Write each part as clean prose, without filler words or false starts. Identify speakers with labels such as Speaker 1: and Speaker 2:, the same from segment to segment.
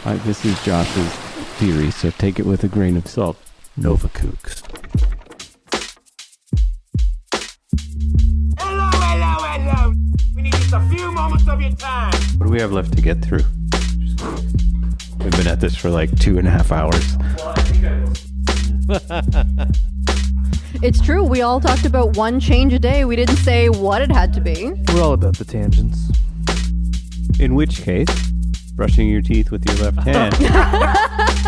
Speaker 1: This is Josh's theory, so take it with a grain of salt. Nova Kooks.
Speaker 2: Hello. We need just a few moments of your time.
Speaker 1: What do we have left to get through? We've been at this for like 2.5 hours.
Speaker 2: Well, I think I will.
Speaker 3: It's true. We all talked about one change a day. We didn't say what it had to be.
Speaker 4: We're all about the tangents.
Speaker 1: In which case, brushing your teeth with your left hand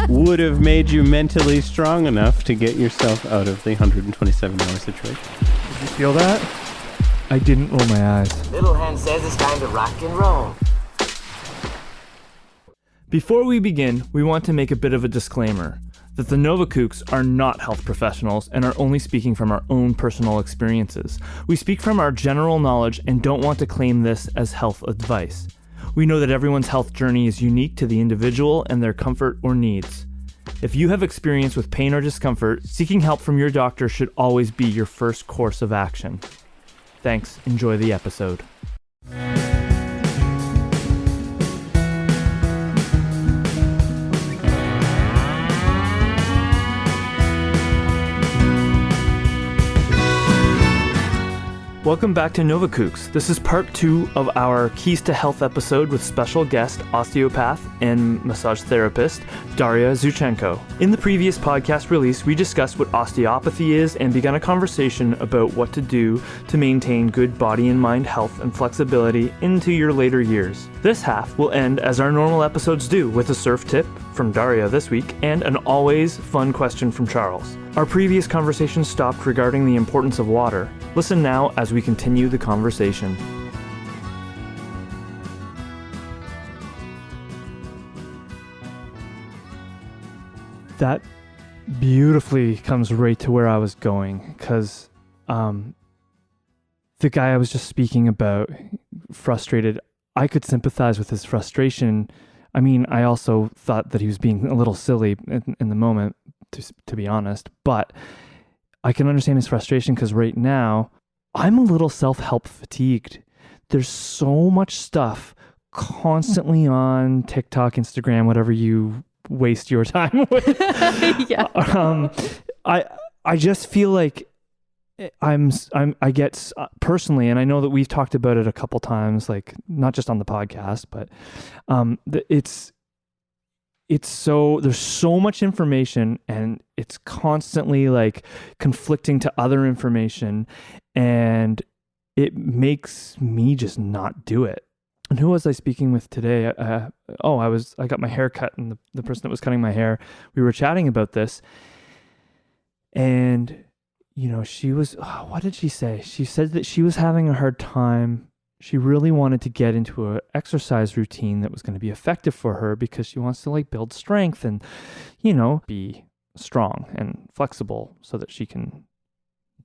Speaker 1: would have made you mentally strong enough to get yourself out of the 127-hour situation.
Speaker 4: Did you feel that? I didn't roll my eyes.
Speaker 2: Little hand says it's time to rock and roll.
Speaker 4: Before we begin, we want to make a bit of a disclaimer that the Nova Kooks are not health professionals and are only speaking from our own personal experiences. We speak from our general knowledge and don't want to claim this as health advice. We know that everyone's health journey is unique to the individual and their comfort or needs. If you have experience with pain or discomfort, seeking help from your doctor should always be your first course of action. Thanks. Enjoy the episode. Welcome back to Nova Kooks. This is part 2 of our Keys to Health episode with special guest, osteopath and massage therapist, Darya Zuychenko. In the previous podcast release, we discussed what osteopathy is and began a conversation about what to do to maintain good body and mind health and flexibility into your later years. This half will end as our normal episodes do, with a surf tip from Darya this week and an always fun question from Charles. Our previous conversation stopped regarding the importance of water. Listen now as we continue the conversation. That beautifully comes right to where I was going, because the guy I was just speaking about, frustrated, I could sympathize with his frustration. I mean, I also thought that he was being a little silly in the moment, to be honest, but I can understand his frustration because right now I'm a little self-help fatigued. There's so much stuff constantly on TikTok, Instagram, whatever you waste your time with.
Speaker 3: Yeah.
Speaker 4: I just feel like I get personally, and I know that we've talked about it a couple times, like not just on the podcast, but there's so much information and it's constantly like conflicting to other information, and it makes me just not do it. And who was I speaking with today? I got my hair cut, and the person that was cutting my hair, we were chatting about this, and she was, what did she say? She said that she was having a hard time. She really wanted to get into an exercise routine that was going to be effective for her because she wants to like build strength and, be strong and flexible so that she can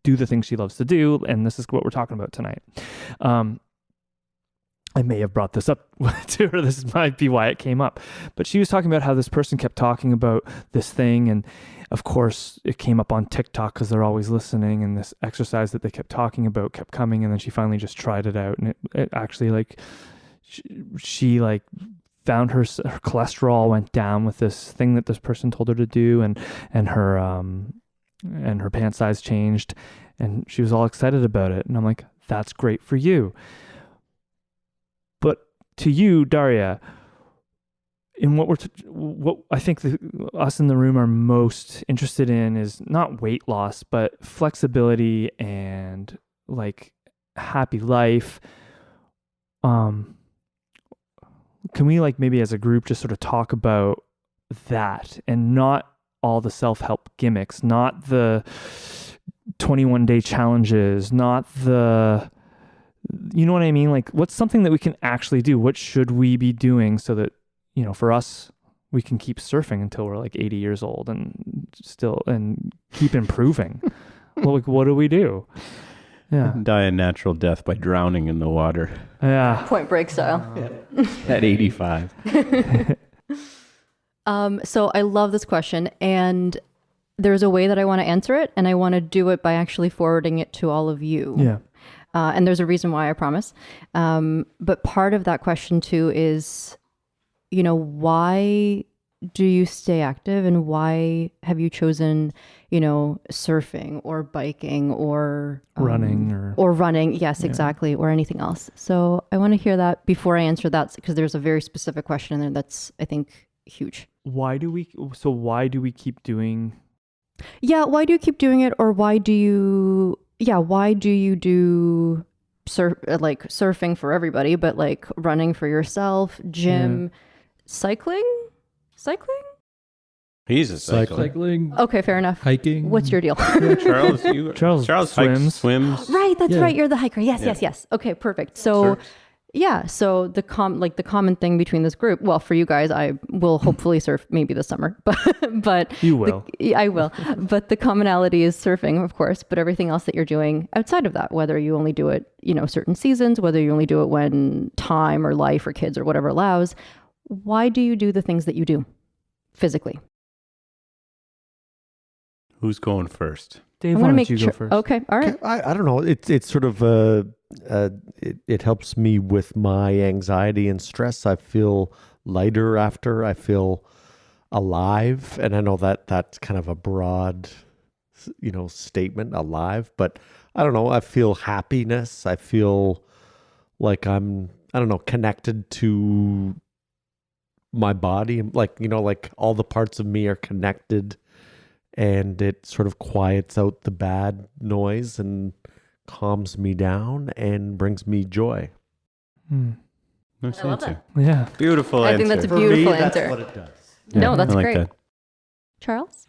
Speaker 4: do the things she loves to do. And this is what we're talking about tonight. I may have brought this up to her. This might be why it came up. But she was talking about how this person kept talking about this thing. And of course, it came up on TikTok because they're always listening. And this exercise that they kept talking about kept coming. And then she finally just tried it out. And it actually, like, she like found her cholesterol went down with this thing that this person told her to do. And her pant size changed. And she was all excited about it. And I'm like, that's great for you. But to you, Darya, in what I think us in the room are most interested in is not weight loss, but flexibility and like happy life. Can we like maybe as a group just sort of talk about that and not all the self-help gimmicks, not the 21-day challenges, not the... You know what I mean? Like, what's something that we can actually do? What should we be doing so that, for us, we can keep surfing until we're like 80 years old and keep improving? Well, like, what do we do? Yeah.
Speaker 1: Die a natural death by drowning in the water.
Speaker 3: Yeah. Point Break style.
Speaker 1: At 85.
Speaker 3: So I love this question, and there's a way that I want to answer it, and I want to do it by actually forwarding it to all of you.
Speaker 4: Yeah.
Speaker 3: And there's a reason why, I promise. But part of that question too is, why do you stay active, and why have you chosen, surfing or biking or
Speaker 4: Running
Speaker 3: or running? Yes, exactly. Or anything else. So I want to hear that before I answer that, because there's a very specific question in there that's, I think, huge.
Speaker 4: why do we keep doing?
Speaker 3: Yeah. Why do you keep doing it? Or why do you do surfing for everybody, but like running for yourself, gym, cycling?
Speaker 1: He's a cycler.
Speaker 5: Cycling,
Speaker 3: Okay, fair enough.
Speaker 5: hiking.
Speaker 3: What's your deal?
Speaker 4: Charles
Speaker 1: hikes,
Speaker 4: swims.
Speaker 1: swims.
Speaker 3: Right, that's
Speaker 5: Yeah.
Speaker 3: right. You're the hiker. Yes. Okay, perfect. So,
Speaker 1: Surfs.
Speaker 3: so the common thing between this group, well, for you guys, I will hopefully surf maybe this summer, but
Speaker 4: You will.
Speaker 3: I will. But the commonality is surfing, of course, but everything else that you're doing outside of that, whether you only do it, certain seasons, whether you only do it when time or life or kids or whatever allows, why do you do the things that you do physically?
Speaker 1: Who's going first?
Speaker 4: Dave,
Speaker 3: I
Speaker 4: why
Speaker 3: want to
Speaker 4: don't
Speaker 3: make
Speaker 4: you
Speaker 3: sure.
Speaker 4: go first?
Speaker 3: Okay, all right.
Speaker 6: I don't know. It's sort of it helps me with my anxiety and stress. I feel lighter after. I feel alive, and I know that that's kind of a broad, statement, alive. But I don't know. I feel happiness. I feel like I don't know, connected to my body. Like like all the parts of me are connected. And it sort of quiets out the bad noise and calms me down and brings me joy.
Speaker 1: Nice
Speaker 3: I love
Speaker 1: answer.
Speaker 4: Yeah.
Speaker 1: Beautiful
Speaker 3: I
Speaker 1: answer.
Speaker 3: think that's a beautiful answer.
Speaker 6: That's what it does.
Speaker 3: No, that's
Speaker 1: I like
Speaker 3: great.
Speaker 1: that.
Speaker 3: Charles?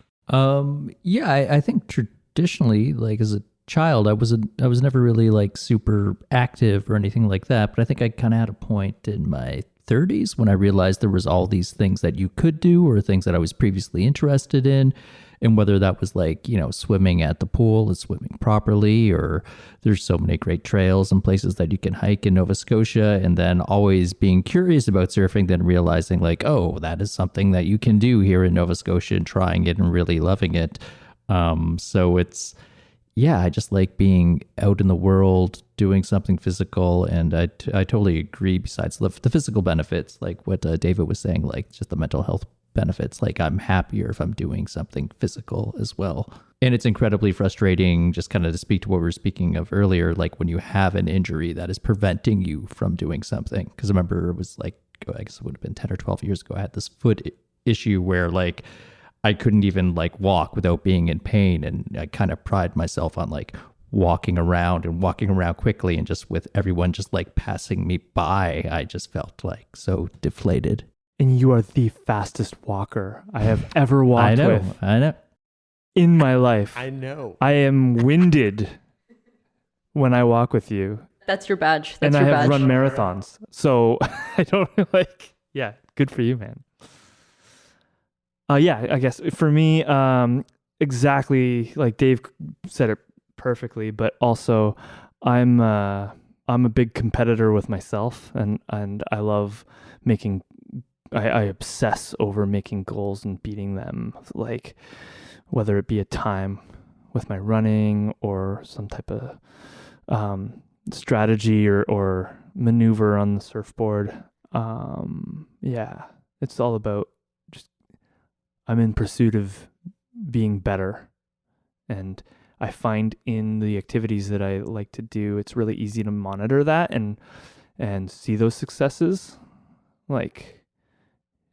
Speaker 5: Yeah, I think traditionally, like as a child, I was never really like super active or anything like that. But I think I kind of had a point in my 30s when I realized there was all these things that you could do, or things that I was previously interested in. And whether that was like, swimming at the pool and swimming properly, or there's so many great trails and places that you can hike in Nova Scotia, and then always being curious about surfing, then realizing like, oh, that is something that you can do here in Nova Scotia, and trying it and really loving it. So it's, I just like being out in the world, doing something physical. And I totally agree, besides the physical benefits, like what David was saying, like just the mental health benefits. Like I'm happier if I'm doing something physical as well. And it's incredibly frustrating, just kind of to speak to what we were speaking of earlier, like when you have an injury that is preventing you from doing something. Because I remember it was like, I guess it would have been 10 or 12 years ago, I had this foot issue where like I couldn't even like walk without being in pain. And I kind of pride myself on like walking around quickly, and just with everyone just like passing me by, I just felt like so deflated.
Speaker 4: And you are the fastest walker I have ever walked with
Speaker 5: I know.
Speaker 4: in my life.
Speaker 6: I know.
Speaker 4: I am winded when I walk with you.
Speaker 3: That's your badge. That's
Speaker 4: And I
Speaker 3: your
Speaker 4: have
Speaker 3: badge.
Speaker 4: run marathons. So I don't good for you, man. I guess for me, exactly like Dave said it perfectly, but also I'm a big competitor with myself, and I love making, I obsess over making goals and beating them, like whether it be a time with my running or some type of strategy or maneuver on the surfboard. It's all about just, I'm in pursuit of being better. And I find in the activities that I like to do, it's really easy to monitor that and see those successes, like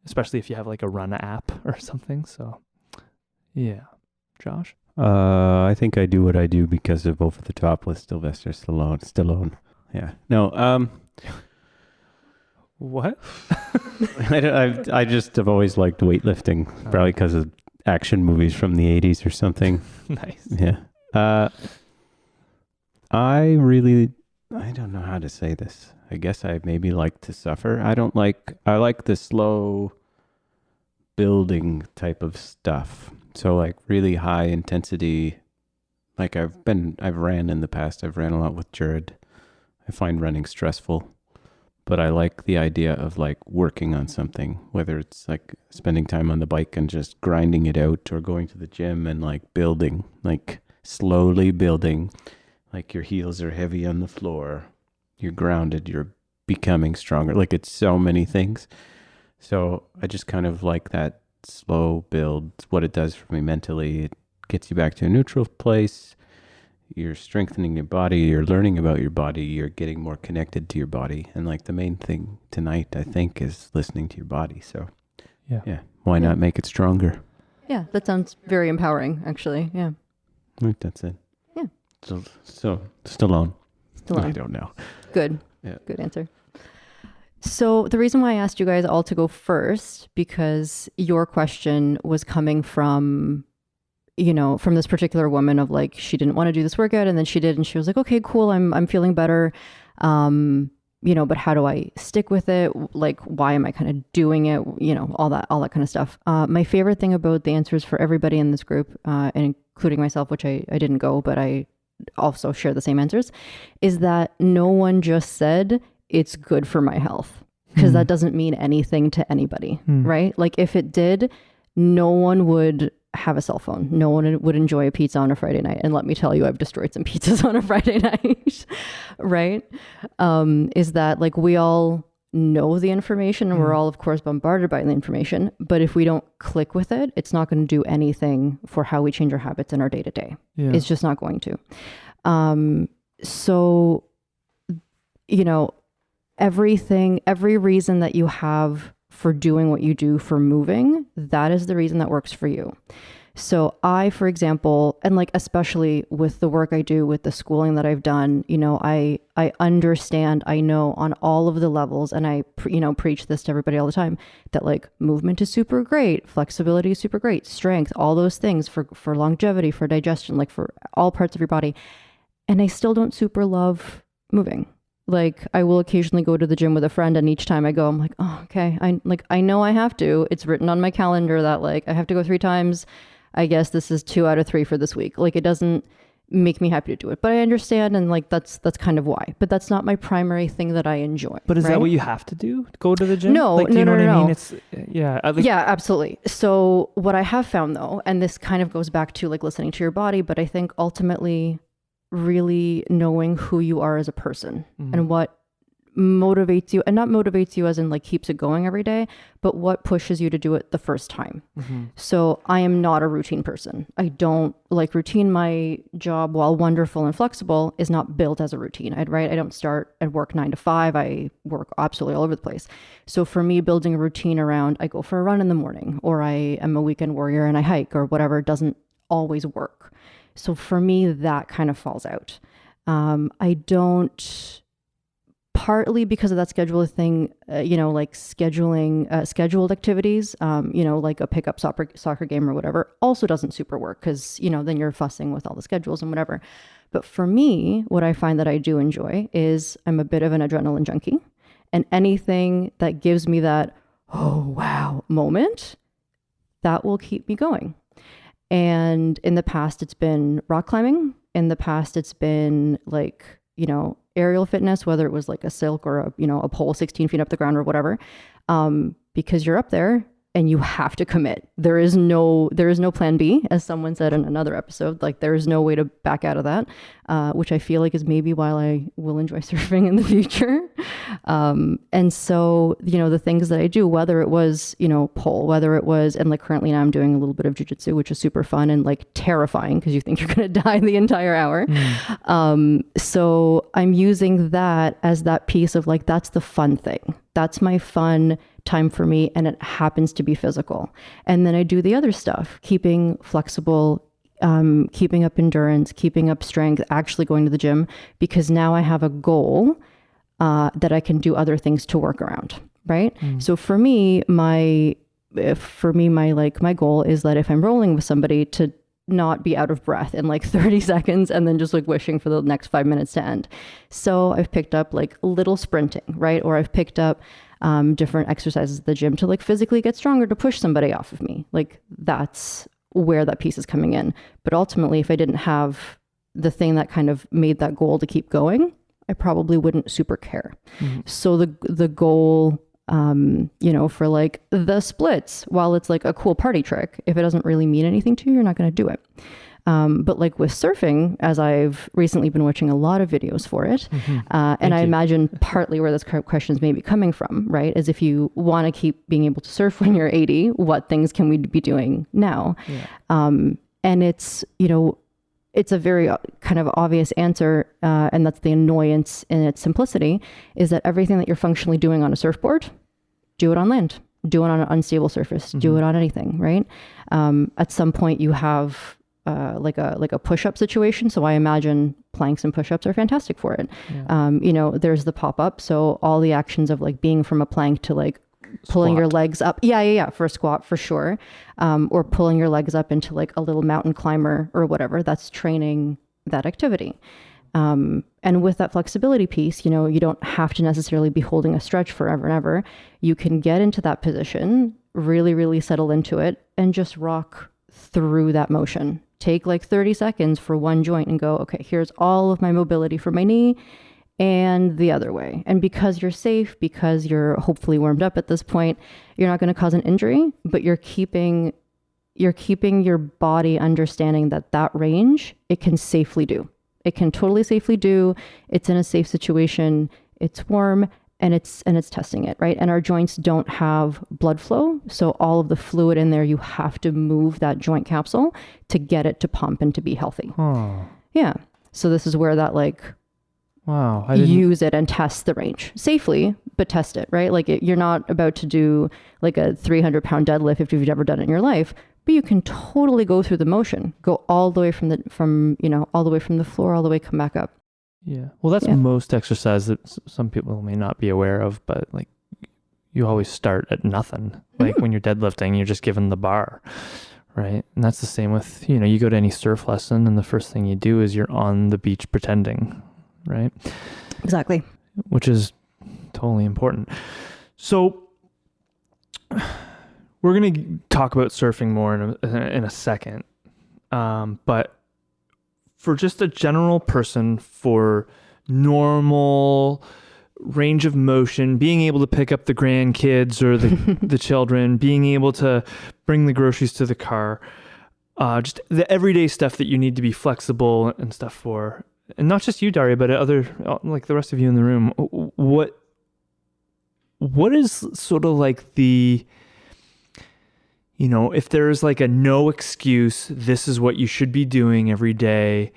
Speaker 4: especially if you have like a run app or something. So yeah. Josh?
Speaker 1: I think I do what I do because of Over the Top with Sylvester Stallone. Yeah. No.
Speaker 4: What?
Speaker 1: I just have always liked weightlifting, probably because of action movies from the 80s or something.
Speaker 4: Nice.
Speaker 1: Yeah. I don't know how to say this. I guess I maybe like to suffer. I like the slow building type of stuff. So like really high intensity, like I've ran in the past. I've ran a lot with Jared. I find running stressful, but I like the idea of like working on something, whether it's like spending time on the bike and just grinding it out, or going to the gym and like building, like slowly building, like your heels are heavy on the floor, you're grounded, you're becoming stronger. Like it's so many things. So I just kind of like that slow build. What it does for me mentally, it gets you back to a neutral place. You're strengthening your body. You're learning about your body. You're getting more connected to your body. And like the main thing tonight, I think, is listening to your body. So yeah, why not make it stronger?
Speaker 3: Yeah, that sounds very empowering, actually. Yeah.
Speaker 1: I think that's it.
Speaker 3: Yeah.
Speaker 1: So Stallone.
Speaker 3: Stallone.
Speaker 1: I don't know.
Speaker 3: Good.
Speaker 1: Yeah.
Speaker 3: Good answer. So the reason why I asked you guys all to go first, because your question was coming from, from this particular woman of like, she didn't want to do this workout and then she did. And she was like, okay, cool. I'm feeling better. But how do I stick with it? Like, why am I kind of doing it? All that kind of stuff. My favorite thing about the answers for everybody in this group, and including myself, which I didn't go, but I also share the same answers, is that no one just said it's good for my health, because that doesn't mean anything to anybody, right? Like if it did, no one would have a cell phone. No one would enjoy a pizza on a Friday night. And let me tell you, I've destroyed some pizzas on a Friday night, right? Is that like we all know the information and we're all, of course, bombarded by the information. But if we don't click with it, it's not going to do anything for how we change our habits in our day to day. It's just not going to. Every reason that you have for doing what you do for moving, that is the reason that works for you. So I, for example, and like, especially with the work I do with the schooling that I've done, I understand, I know on all of the levels, and I, preach this to everybody all the time, that like movement is super great. Flexibility is super great. Strength, all those things for longevity, for digestion, like for all parts of your body. And I still don't super love moving. Like I will occasionally go to the gym with a friend, and each time I go, I'm like, oh, okay. I know I have to. It's written on my calendar that like I have to go 3 times. I guess this is 2 out of 3 for this week. Like it doesn't make me happy to do it, but I understand, and like that's kind of why. But that's not my primary thing that I enjoy.
Speaker 4: But is that what you have to do? Go to the gym?
Speaker 3: No,
Speaker 4: like,
Speaker 3: no,
Speaker 4: you know
Speaker 3: no,
Speaker 4: what
Speaker 3: no.
Speaker 4: I mean? It's yeah,
Speaker 3: absolutely. So what I have found though, and this kind of goes back to like listening to your body, but I think ultimately really knowing who you are as a person and what motivates you, and not motivates you as in like keeps it going every day, but what pushes you to do it the first time. So I am not a routine person. I don't like routine. My job, while wonderful and flexible, is not built as a routine. I don't start at work 9 to 5. I work absolutely all over the place. So for me, building a routine around, I go for a run in the morning, or I am a weekend warrior and I hike or whatever, doesn't always work. So for me, that kind of falls out. I don't, partly because of that schedule thing, like scheduling scheduled activities, like a pickup soccer game or whatever, also doesn't super work because, then you're fussing with all the schedules and whatever. But for me, what I find that I do enjoy is I'm a bit of an adrenaline junkie, and anything that gives me that, oh, wow moment, that will keep me going. And in the past, it's been rock climbing. In the past, it's been like, aerial fitness, whether it was like a silk or a pole 16 feet up the ground or whatever, because you're up there and you have to commit. There is no plan B, as someone said in another episode. Like there is no way to back out of that, which I feel like is maybe why I will enjoy surfing in the future. And so, the things that I do, whether it was, pole, whether it was, and like currently now I'm doing a little bit of jujitsu, which is super fun and like terrifying because you think you're going to die the entire hour. So I'm using that as that piece of like, that's the fun thing. That's my fun time for me. And it happens to be physical. And then I do the other stuff, keeping flexible, keeping up endurance, keeping up strength, actually going to the gym, because now I have a goal that I can do other things to work around. Right. So for me, my goal is that if I'm rolling with somebody, to not be out of breath in like 30 seconds and then just like wishing for the next 5 minutes to end. So I've picked up like little sprinting, right? Or I've picked up different exercises at the gym to like physically get stronger, to push somebody off of me. Like that's where that piece is coming in. But ultimately, if I didn't have the thing that kind of made that goal to keep going, I probably wouldn't super care. So the goal, for like the splits, while it's like a cool party trick, if it doesn't really mean anything to you, you're not going to do it. But like with surfing, as I've recently been watching a lot of videos for it, and I imagine partly where this question is maybe coming from, right, is if you want to keep being able to surf when you're 80, what things can we be doing now? And it's, you know, it's a very kind of obvious answer, and that's the annoyance in its simplicity, is that everything that you're functionally doing on a surfboard, do it on land, do it on an unstable surface, do it on anything, right? At some point you have like a push-up situation. So I imagine planks and push-ups are fantastic for it. You know, there's the pop-up. So all the actions of like being from a plank to like pulling your legs up. Yeah. For a squat, for sure. Or pulling your legs up into like a little mountain climber or whatever. That's training that activity. And with that flexibility piece, you know, you don't have to necessarily be holding a stretch forever and ever. You can get into that position, really, really settle into it, and just rock through that motion. Take like 30 seconds for one joint and go, okay, here's all of my mobility for my knee and the other way. And because you're safe, because you're hopefully warmed up at this point, you're not going to cause an injury, but you're keeping your body understanding that range, it can safely do. It can totally safely do. It's in a safe situation. It's warm, and it's testing it, right? And our joints don't have blood flow. So all of the fluid in there, you have to move that joint capsule to get it to pump and to be healthy. Yeah. So this is where that like,
Speaker 4: wow,
Speaker 3: use it and test the range safely, but test it, right? Like you're not about to do like a 300-pound deadlift if you've never done it in your life, but you can totally go through the motion, go all the way all the way from the floor, all the way come back up.
Speaker 4: Yeah. Well, that's most exercise that some people may not be aware of, but like you always start at nothing. Like when you're deadlifting, you're just given the bar, right? And that's the same with, you know, you go to any surf lesson and the first thing you do is you're on the beach pretending, right?
Speaker 3: Exactly.
Speaker 4: Which is totally important. So we're going to talk about surfing more in a second. But for just a general person, for normal range of motion, being able to pick up the grandkids or the children, being able to bring the groceries to the car, just the everyday stuff that you need to be flexible and stuff for. And not just you, Darya, but other, like the rest of you in the room. What is sort of like the, you know, if there's like a no excuse, this is what you should be doing every day.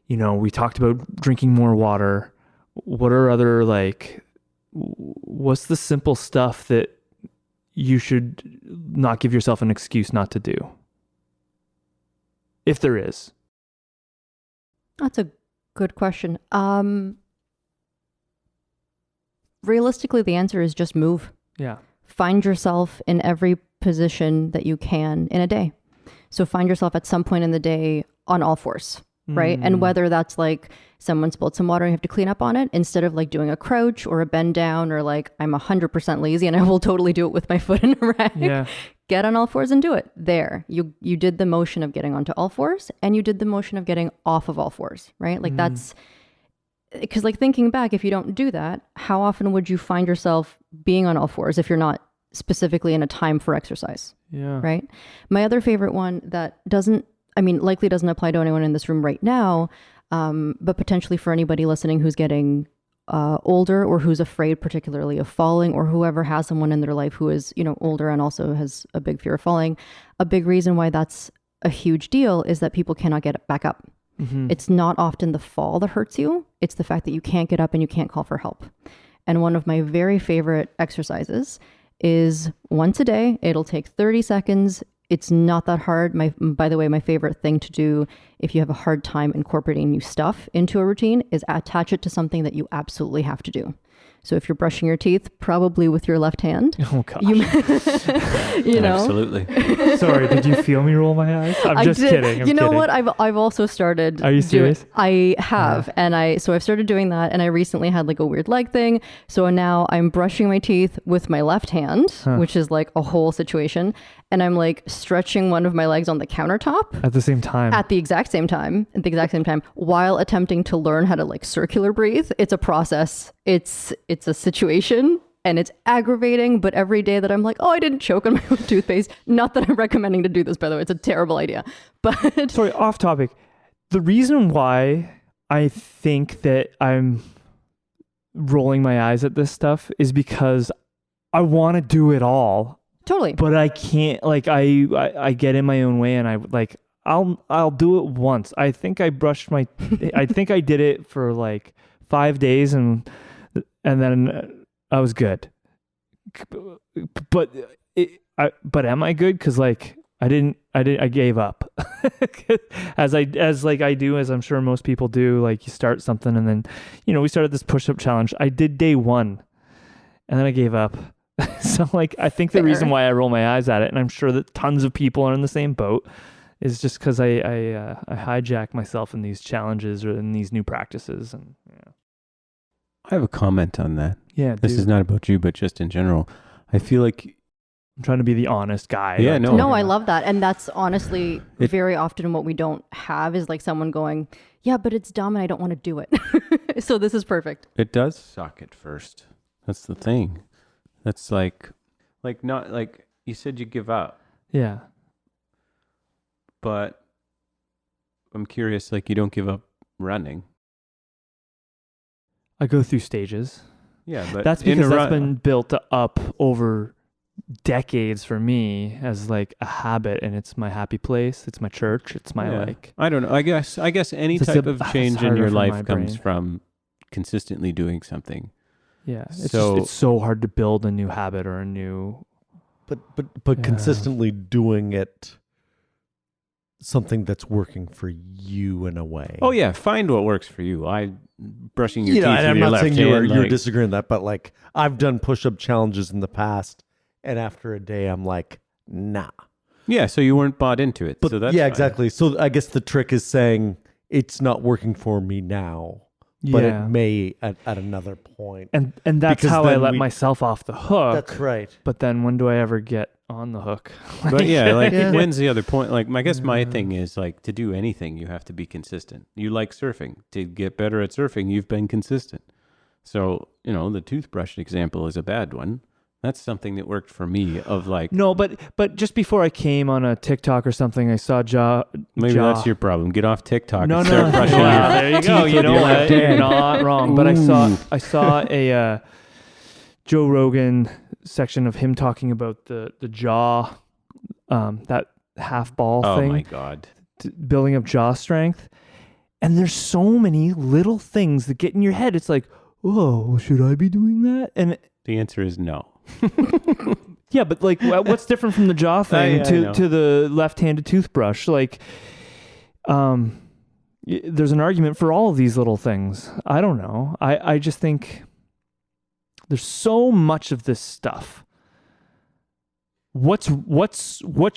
Speaker 4: You know, we talked about drinking more water. What are other like, what's the simple stuff that you should not give yourself an excuse not to do? If there is.
Speaker 3: That's a good question. Realistically, the answer is just move.
Speaker 4: Yeah.
Speaker 3: Find yourself in every position that you can in a day. So find yourself at some point in the day on all fours, right? And whether that's like someone spilled some water and you have to clean up on it, instead of like doing a crouch or a bend down, or like I'm 100% lazy and I will totally do it with my foot in a rag. Get on all fours and do it. There, you did the motion of getting onto all fours, and you did the motion of getting off of all fours, right? Like that's, because like thinking back, if you don't do that, how often would you find yourself being on all fours if you're not specifically in a time for exercise?
Speaker 4: Yeah.
Speaker 3: Right. My other favorite one that likely doesn't apply to anyone in this room right now, but potentially for anybody listening who's getting older, or who's afraid particularly of falling, or whoever has someone in their life who is, you know, older and also has a big fear of falling. A big reason why that's a huge deal is that people cannot get back up. It's not often the fall that hurts you. It's the fact that you can't get up and you can't call for help. And one of my very favorite exercises is once a day. It'll take 30 seconds. It's not that hard. By the way, my favorite thing to do if you have a hard time incorporating new stuff into a routine is attach it to something that you absolutely have to do. So if you're brushing your teeth, probably with your left hand.
Speaker 4: Oh gosh.
Speaker 3: You know.
Speaker 1: Absolutely.
Speaker 4: Sorry, did you feel me roll my eyes? I'm just kidding. I'm kidding.
Speaker 3: What? I've also started.
Speaker 4: Are you serious?
Speaker 3: I have, and I've started doing that, and I recently had like a weird leg thing. So now I'm brushing my teeth with my left hand, which is like a whole situation, and I'm like stretching one of my legs on the countertop
Speaker 4: at the same time.
Speaker 3: At the exact same time, while attempting to learn how to like circular breathe. It's a process. It's a situation, and it's aggravating, but every day that I'm like, oh, I didn't choke on my own toothpaste. Not that I'm recommending to do this, by the way. It's a terrible idea. But
Speaker 4: sorry, off topic. The reason why I think that I'm rolling my eyes at this stuff is because I want to do it all,
Speaker 3: Totally.
Speaker 4: but I can't. Like I get in my own way, and I'll do it once. I think I brushed my. I think I did it for like 5 days, and then I was good. But but am I good? Because like I gave up. as I do, as I'm sure most people do. Like you start something, and then we started this push-up challenge. I did day 1, and then I gave up. So like I think the reason why I roll my eyes at it, and I'm sure that tons of people are in the same boat, is just because I hijack myself in these challenges or in these new practices. And
Speaker 1: I have a comment on that.
Speaker 4: yeah,
Speaker 1: This is not about you, but just in general. I feel like
Speaker 4: I'm trying to be the honest guy.
Speaker 1: Yeah,
Speaker 4: like,
Speaker 1: no.
Speaker 3: No, I love that. And that's honestly very often what we don't have is like someone going, yeah, but it's dumb and I don't want to do it. So this is perfect.
Speaker 1: it does suck at first. That's the thing. That's like not like you said you give up,
Speaker 4: Yeah.
Speaker 1: but I'm curious, like you don't give up running.
Speaker 4: I go through stages.
Speaker 1: Yeah, but
Speaker 4: That's
Speaker 1: in
Speaker 4: because
Speaker 1: a
Speaker 4: that's
Speaker 1: run-
Speaker 4: been built up over decades for me as like a habit, and it's my happy place. It's my church. It's my
Speaker 1: Yeah.
Speaker 4: like.
Speaker 1: I don't know. I guess any
Speaker 4: It's
Speaker 1: type
Speaker 4: a-
Speaker 1: of
Speaker 4: it's
Speaker 1: change in
Speaker 4: harder
Speaker 1: your
Speaker 4: for my
Speaker 1: life comes
Speaker 4: brain.
Speaker 1: from consistently doing something.
Speaker 4: Yeah. It's
Speaker 1: So-
Speaker 4: it's so hard to build a new habit or a new.
Speaker 6: But
Speaker 4: Yeah.
Speaker 6: consistently doing it, something that's working for you in a way.
Speaker 1: Oh yeah, find what works for you. Brushing your
Speaker 6: You know,
Speaker 1: teeth
Speaker 6: and
Speaker 1: with
Speaker 6: I'm
Speaker 1: your
Speaker 6: not
Speaker 1: left
Speaker 6: saying
Speaker 1: hand.
Speaker 6: you're
Speaker 1: like-
Speaker 6: disagreeing that, but like I've done push-up challenges in the past, and after a day, I'm like, nah.
Speaker 1: Yeah, so you weren't bought into it.
Speaker 6: But
Speaker 1: so that's
Speaker 6: yeah,
Speaker 1: fine.
Speaker 6: exactly. So I guess the trick is saying it's not working for me now, but
Speaker 4: Yeah.
Speaker 6: it may at another point.
Speaker 4: And that's
Speaker 6: Because
Speaker 4: how I
Speaker 6: then
Speaker 4: let
Speaker 6: we-
Speaker 4: myself off the hook.
Speaker 6: That's right.
Speaker 4: But then when do I ever get on the hook?
Speaker 1: But yeah, like
Speaker 6: Yeah.
Speaker 1: when's the other point? Like I guess my thing is like to do anything, you have to be consistent. You like surfing. To get better at surfing, you've been consistent. So, the toothbrush example is a bad one. That's something that worked for me of like
Speaker 4: No, but just before I came on a TikTok or something, I saw
Speaker 1: maybe that's your problem. Get off TikTok
Speaker 4: No,
Speaker 1: and
Speaker 4: no.
Speaker 1: start brushing
Speaker 4: Wow,
Speaker 1: your
Speaker 4: there you
Speaker 1: teeth
Speaker 4: go.
Speaker 1: with
Speaker 4: You know
Speaker 1: your
Speaker 4: what?
Speaker 1: left
Speaker 4: You're
Speaker 1: hand.
Speaker 4: not wrong. But
Speaker 1: Ooh.
Speaker 4: I saw a Joe Rogan section of him talking about the jaw, that half ball
Speaker 1: Oh
Speaker 4: thing,
Speaker 1: my God.
Speaker 4: building up jaw strength. And there's so many little things that get in your head. It's like, oh, should I be doing that? And
Speaker 1: The answer is no.
Speaker 4: yeah, but like, what's different from the jaw thing
Speaker 1: yeah, I know.
Speaker 4: to the left-handed toothbrush? Like, there's an argument for all of these little things. I don't know. I just think there's so much of this stuff. What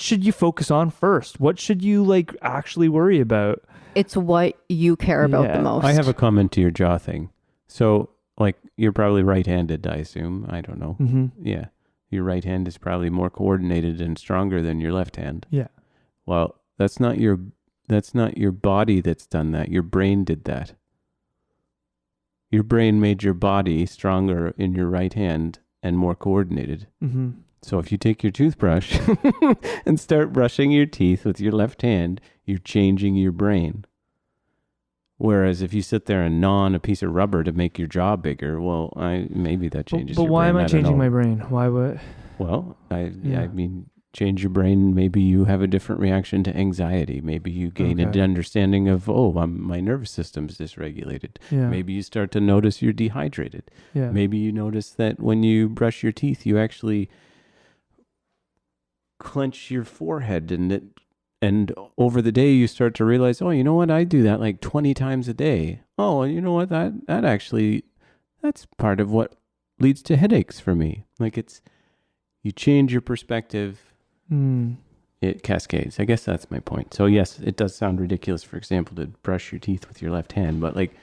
Speaker 4: should you focus on first? What should you like actually worry about?
Speaker 3: It's what you care about
Speaker 4: Yeah.
Speaker 3: the most.
Speaker 1: I have a comment to your jaw thing. So, like, you're probably right-handed, I assume. I don't know.
Speaker 4: Mm-hmm.
Speaker 1: Yeah. Your right hand is probably more coordinated and stronger than your left hand.
Speaker 4: Yeah.
Speaker 1: Well, that's not your body that's done that. Your brain did that. Your brain made your body stronger in your right hand and more coordinated.
Speaker 4: Mm-hmm.
Speaker 1: So if you take your toothbrush and start brushing your teeth with your left hand, you're changing your brain. Whereas if you sit there and gnaw on a piece of rubber to make your jaw bigger, well, maybe that changes
Speaker 4: But
Speaker 1: your
Speaker 4: why
Speaker 1: brain.
Speaker 4: am I
Speaker 1: don't
Speaker 4: changing
Speaker 1: know.
Speaker 4: my brain? Why would?
Speaker 1: Well, I
Speaker 4: Yeah.
Speaker 1: mean, change your brain. Maybe you have a different reaction to anxiety. Maybe you gain
Speaker 4: Okay.
Speaker 1: an understanding of, my nervous system's dysregulated.
Speaker 4: Yeah.
Speaker 1: Maybe you start to notice you're dehydrated.
Speaker 4: Yeah.
Speaker 1: Maybe you notice that when you brush your teeth, you actually clench your forehead and over the day you start to realize, oh, you know what? I do that like 20 times a day. Oh, you know what? That's part of what leads to headaches for me. Like you change your perspective,
Speaker 4: Mm.
Speaker 1: it cascades. I guess that's my point. So yes, it does sound ridiculous, for example, to brush your teeth with your left hand, but like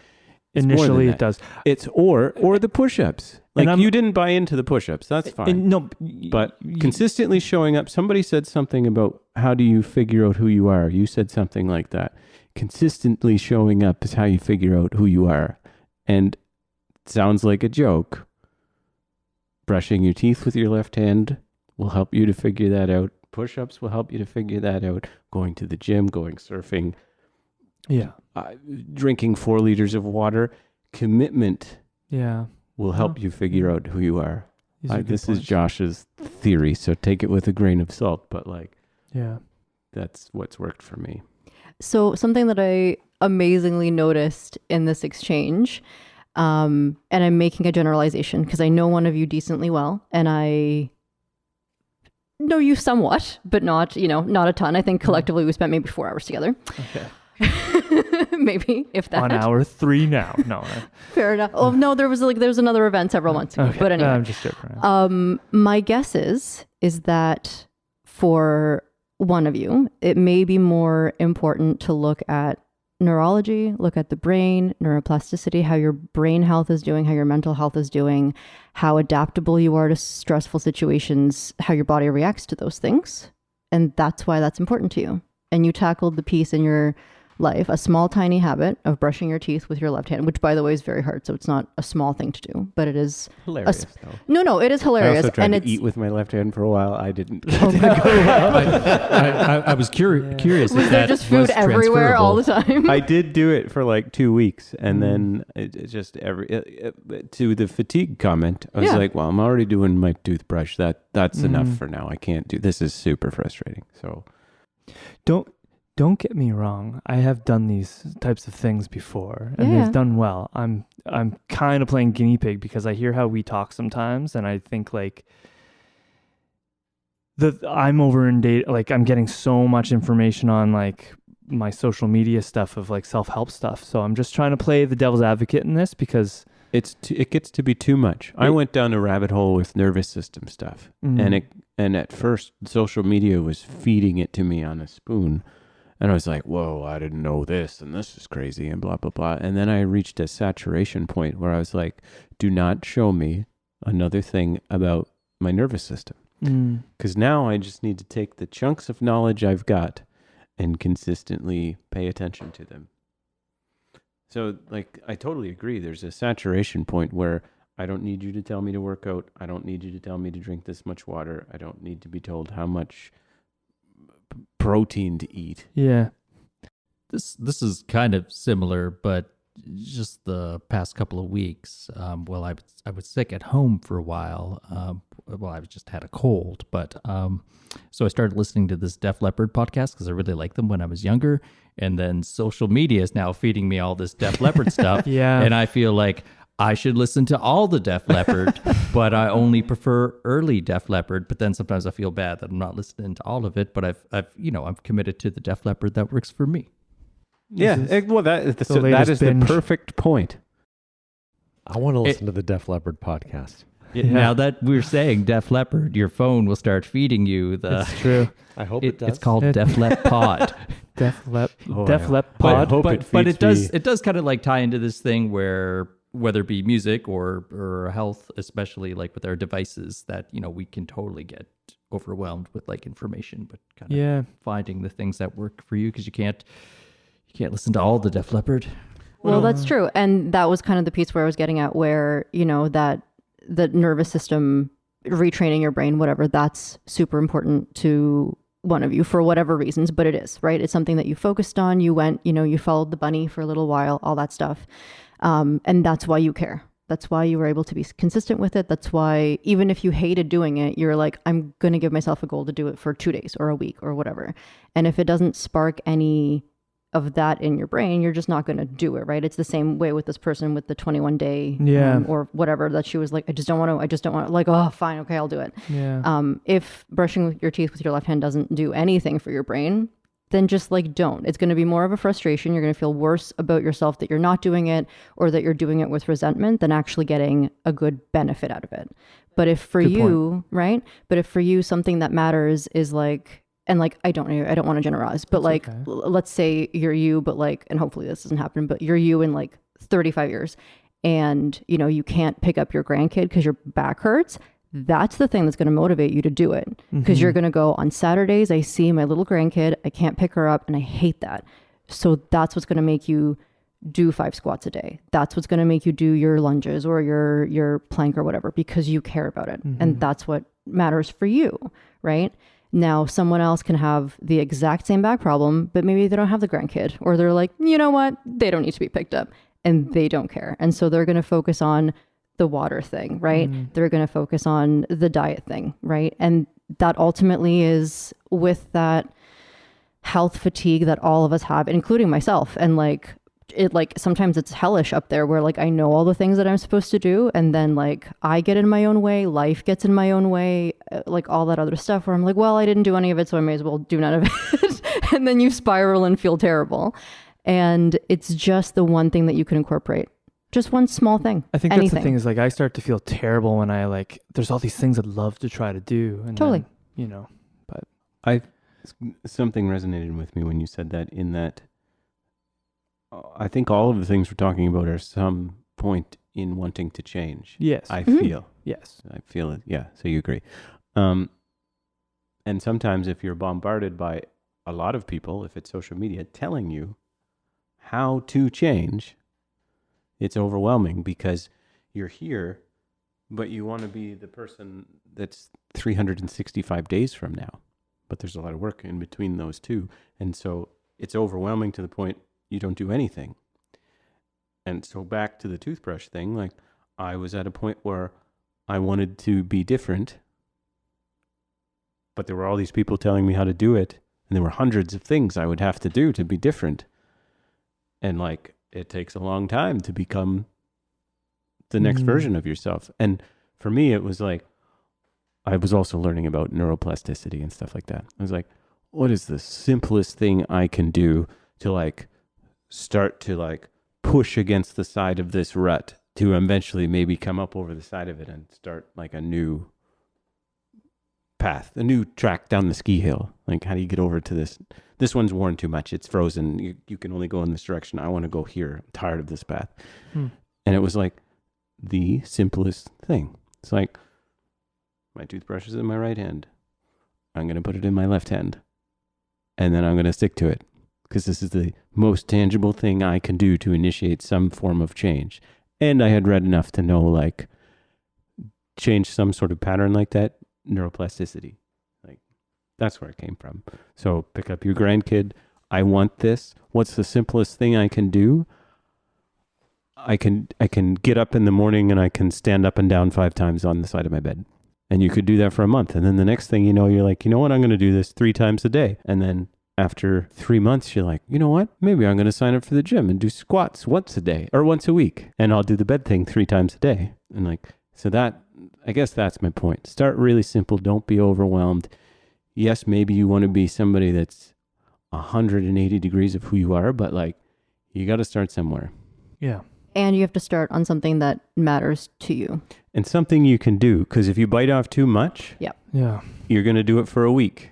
Speaker 1: it's more than
Speaker 4: Initially,
Speaker 1: that.
Speaker 4: it does.
Speaker 1: It's or the push-ups.
Speaker 4: And
Speaker 1: Like
Speaker 4: I'm-
Speaker 1: you didn't buy into the push-ups. That's fine.
Speaker 4: And no,
Speaker 1: But consistently showing up, somebody said something about how do you figure out who you are? You said something like that. Consistently showing up is how you figure out who you are. And it sounds like a joke. Brushing your teeth with your left hand will help you to figure that out. Push-ups will help you to figure that out. Going to the gym, going surfing,
Speaker 4: Yeah.
Speaker 1: Drinking 4 liters of water, commitment
Speaker 4: Yeah.
Speaker 1: will help you figure out who you are.
Speaker 4: These are good
Speaker 1: This is
Speaker 4: points.
Speaker 1: Josh's theory, so take it with a grain of salt, but like
Speaker 4: Yeah.
Speaker 1: that's what's worked for me.
Speaker 3: So something that I amazingly noticed in this exchange, and I'm making a generalization because I know one of you decently well, and I know you somewhat, but not, not a ton. I think collectively we spent maybe 4 hours together.
Speaker 4: Okay.
Speaker 3: Maybe, if that.
Speaker 4: On hour 3 now. No.
Speaker 3: Fair enough. Oh no, there was another event several months ago.
Speaker 4: Okay.
Speaker 3: But anyway,
Speaker 4: No, I'm just joking.
Speaker 3: my guess is that for one of you, it may be more important to look at neurology, look at the brain, neuroplasticity, how your brain health is doing, how your mental health is doing, how adaptable you are to stressful situations, how your body reacts to those things. And that's why that's important to you. And you tackled the piece in your life, a small, tiny habit of brushing your teeth with your left hand, which by the way is very hard. So it's not a small thing to do, but it is
Speaker 1: Hilarious, though.
Speaker 3: No, it is
Speaker 1: I
Speaker 3: hilarious.
Speaker 1: also tried
Speaker 3: and
Speaker 1: to
Speaker 3: it's
Speaker 1: eat with my left hand for a while. I didn't.
Speaker 5: I was curious.
Speaker 3: was
Speaker 5: if
Speaker 3: there
Speaker 5: that
Speaker 3: just food
Speaker 5: was
Speaker 3: everywhere all the
Speaker 5: transferable.
Speaker 3: time?
Speaker 1: I did do it for like 2 weeks, and then it just to the fatigue comment, I was
Speaker 3: Yeah.
Speaker 1: like, "Well, I'm already doing my toothbrush. That's enough for now. I can't do this. Is super frustrating." So
Speaker 4: Don't get me wrong. I have done these types of things before, and
Speaker 3: Yeah.
Speaker 4: they've done well. I'm kind of playing guinea pig because I hear how we talk sometimes, and I think like I'm over in data. Like I'm getting so much information on like my social media stuff of like self-help stuff. So I'm just trying to play the devil's advocate in this because
Speaker 1: it gets to be too much. I went down a rabbit hole with nervous system stuff, and at first social media was feeding it to me on a spoon. And I was like, whoa, I didn't know this, and this is crazy, and blah, blah, blah. And then I reached a saturation point where I was like, do not show me another thing about my nervous system. Because now I just need to take the chunks of knowledge I've got and consistently pay attention to them. So, like, I totally agree. There's a saturation point where I don't need you to tell me to work out. I don't need you to tell me to drink this much water. I don't need to be told how much protein to eat.
Speaker 4: yeah.
Speaker 5: This is kind of similar, but just the past couple of weeks, I was sick at home for a while. I just had a cold, but so I started listening to this Def Leppard podcast because I really liked them when I was younger. And then social media is now feeding me all this Def Leppard stuff.
Speaker 4: Yeah.
Speaker 5: And I feel like I should listen to all the Def Leppard, but I only prefer early Def Leppard. But then sometimes I feel bad that I'm not listening to all of it. But I'm committed to the Def Leppard that works for me.
Speaker 1: Yeah, well, that is the
Speaker 4: latest binge.
Speaker 1: perfect point.
Speaker 6: I want to listen to the Def Leppard podcast.
Speaker 5: Now that we're saying Def Leppard, your phone will start feeding you the.
Speaker 4: It's true.
Speaker 6: I hope it does.
Speaker 5: It's called Def Lep Pod.
Speaker 4: Def Lep
Speaker 1: I
Speaker 4: Pod.
Speaker 1: hope
Speaker 5: but
Speaker 1: it
Speaker 5: it does
Speaker 1: feeds me.
Speaker 5: it does kind of like tie into this thing where whether it be music or health, especially like with our devices, that we can totally get overwhelmed with like information, but kind of
Speaker 4: Yeah.
Speaker 5: finding the things that work for you because you can't listen to all the Def Leppard.
Speaker 3: Well, that's true. And that was kind of the piece where I was getting at where, that the nervous system, retraining your brain, whatever, that's super important to one of you for whatever reasons, but it is, right? It's something that you focused on. You went, you followed the bunny for a little while, all that stuff. And that's why you care. That's why you were able to be consistent with it. That's why even if you hated doing it, you're like, I'm going to give myself a goal to do it for 2 days or a week or whatever. And if it doesn't spark any of that in your brain, you're just not going to do it, right? It's the same way with this person with the 21 day or whatever, that she was like, I just don't want to, like, oh, fine. Okay, I'll do it.
Speaker 4: Yeah.
Speaker 3: If brushing your teeth with your left hand doesn't do anything for your brain, then just like don't. It's going to be more of a frustration. You're going to feel worse about yourself that you're not doing it or that you're doing it with resentment than actually getting a good benefit out of it. But if for you, right? But if for you something that matters is like, and like, I don't want to generalize, but like, let's say you're you, but like, and hopefully this doesn't happen, but you're you in like 35 years and you can't pick up your grandkid because your back hurts. That's the thing that's going to motivate you to do it because you're going to go on Saturdays. I see my little grandkid. I can't pick her up and I hate that. So that's what's going to make you do 5 squats a day. That's what's going to make you do your lunges or your plank or whatever because you care about it. And that's what matters for you, right? Now, someone else can have the exact same back problem, but maybe they don't have the grandkid, or they're like, you know what? They don't need to be picked up, and they don't care. And so they're going to focus on the water thing, right? They're going to focus on the diet thing, right? And that ultimately is with that health fatigue that all of us have, including myself. And like, sometimes it's hellish up there where like I know all the things that I'm supposed to do, and then like I get in my own way, life gets in my own way, like all that other stuff where I'm like, well, I didn't do any of it, so I may as well do none of it. And then you spiral and feel terrible. And it's just the one thing that you can incorporate. Just one small thing.
Speaker 4: I think
Speaker 3: anything.
Speaker 4: That's the thing is like I start to feel terrible when I like there's all these things I'd love to try to do, and
Speaker 3: Totally.
Speaker 4: then, you know, but
Speaker 1: something resonated with me when you said that, in that I think all of the things we're talking about are some point in wanting to change.
Speaker 4: yes,
Speaker 1: I feel.
Speaker 4: yes,
Speaker 1: I feel it. Yeah. So you agree. And sometimes if you're bombarded by a lot of people, if it's social media telling you how to change, it's overwhelming because you're here, but you want to be the person that's 365 days from now. But there's a lot of work in between those two. And so it's overwhelming to the point you don't do anything. And so back to the toothbrush thing, like I was at a point where I wanted to be different, but there were all these people telling me how to do it. And there were hundreds of things I would have to do to be different. And like, it takes a long time to become the next version of yourself. And for me, it was like, I was also learning about neuroplasticity and stuff like that. I was like, what is the simplest thing I can do to like start to like push against the side of this rut to eventually maybe come up over the side of it and start like a new path, a new track down the ski hill. Like, how do you get over to this? This one's worn too much. It's frozen. You can only go in this direction. I want to go here. I'm tired of this path. And it was like the simplest thing. It's like, my toothbrush is in my right hand. I'm going to put it in my left hand. And then I'm going to stick to it. Because this is the most tangible thing I can do to initiate some form of change. And I had read enough to know, like, change some sort of pattern like that, neuroplasticity. Like, that's where it came from. So pick up your grandkid. I want this. What's the simplest thing I can do? I can get up in the morning and I can stand up and down 5 times on the side of my bed. And you could do that for a month. And then the next thing you know, you're like, you know what? I'm going to do this 3 times a day. And then after 3 months, you're like, you know what? Maybe I'm going to sign up for the gym and do squats once a day or once a week. And I'll do the bed thing 3 times a day. And like, so that, I guess that's my point. Start really simple. Don't be overwhelmed. Yes, maybe you want to be somebody that's 180 degrees of who you are, but like, you got to start somewhere.
Speaker 4: yeah.
Speaker 3: And you have to start on something that matters to you.
Speaker 1: And something you can do, because if you bite off too much,
Speaker 3: Yeah.
Speaker 1: you're going to do it for a week.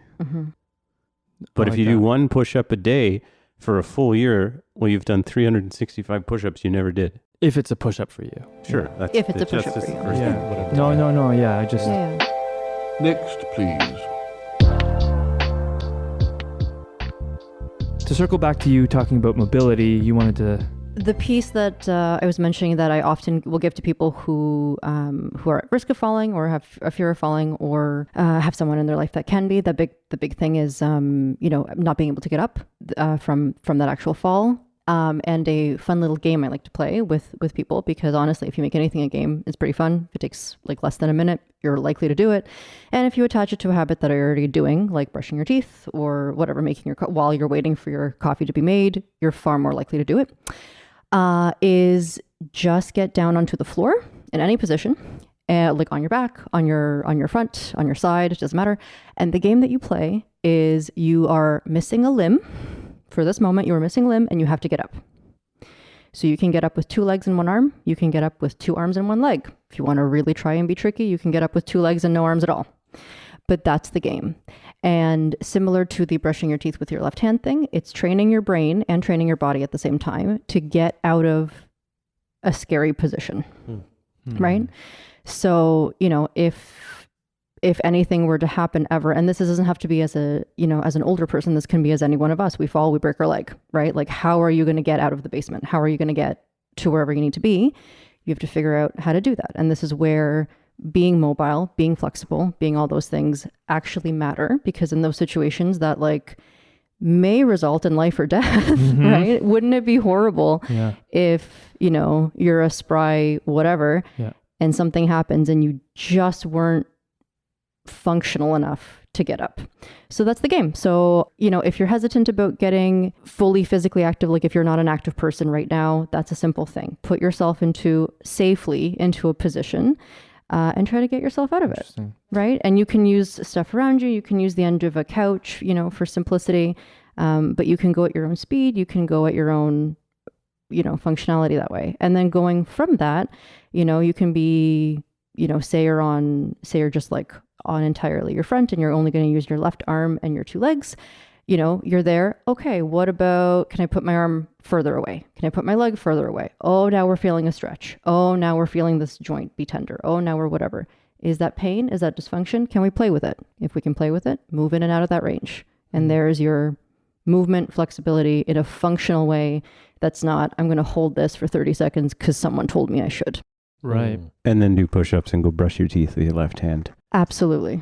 Speaker 1: But if you do 1 push-up a day for a full year, well, you've done 365 push-ups you never did.
Speaker 4: If it's a push up for you.
Speaker 1: Sure. That's
Speaker 3: If it's
Speaker 1: the
Speaker 3: a push-up
Speaker 1: justice
Speaker 3: for you.
Speaker 1: first
Speaker 4: Yeah.
Speaker 1: thing, whatever.
Speaker 4: No. Yeah. I just,
Speaker 3: Yeah.
Speaker 2: Next, please.
Speaker 4: to circle back to you talking about mobility, you wanted to,
Speaker 3: The piece that I was mentioning that I often will give to people who are at risk of falling or have a fear of falling or have someone in their life that can be, the big thing is not being able to get up from that actual fall. And a fun little game I like to play with people, because honestly, if you make anything a game, it's pretty fun. If it takes like less than a minute, you're likely to do it. And if you attach it to a habit that you're already doing, like brushing your teeth or whatever, making your while you're waiting for your coffee to be made, you're far more likely to do it. Is just get down onto the floor in any position, like on your back, on your front, on your side, it doesn't matter. And the game that you play is you are missing a limb. For this moment, you are missing a limb and you have to get up. So you can get up with 2 legs and 1 arm. You can get up with 2 arms and 1 leg. If you want to really try and be tricky, you can get up with 2 legs and no arms at all. But that's the game. And similar to the brushing your teeth with your left hand thing, it's training your brain and training your body at the same time to get out of a scary position, right? So, if anything were to happen ever, and this doesn't have to be as an older person, this can be as any one of us. We fall, we break our leg, right? Like, how are you going to get out of the basement? How are you going to get to wherever you need to be? You have to figure out how to do that. And this is where being mobile, being flexible, being all those things actually matter, because in those situations that like may result in life or death, right? Wouldn't it be horrible if, you know, you're a spry whatever and something happens and you just weren't functional enough to get up? So that's the game. So, you know, if you're hesitant about getting fully physically active, like if you're not an active person right now, that's a simple thing. Put yourself safely into a position and try to get yourself out of it, right? And you can use stuff around you. You can use the end of a couch, you know, for simplicity, but you can go at your own speed. You can go at your own, you know, functionality that way. And then going from that, you know, you can be, you know, say you're just like on entirely your front and you're only going to use your left arm and your two legs. You know, you're there. Okay, what about, can I put my arm further away? Can I put my leg further away? Oh, now we're feeling a stretch. Oh, now we're feeling this joint be tender. Oh, now we're whatever. Is that pain? Is that dysfunction? Can we play with it? If we can play with it, move in and out of that range. And there's your movement flexibility in a functional way that's not, I'm going to hold this for 30 seconds because someone told me I should.
Speaker 4: Right.
Speaker 1: And then do push-ups and go brush your teeth with your left hand.
Speaker 3: Absolutely.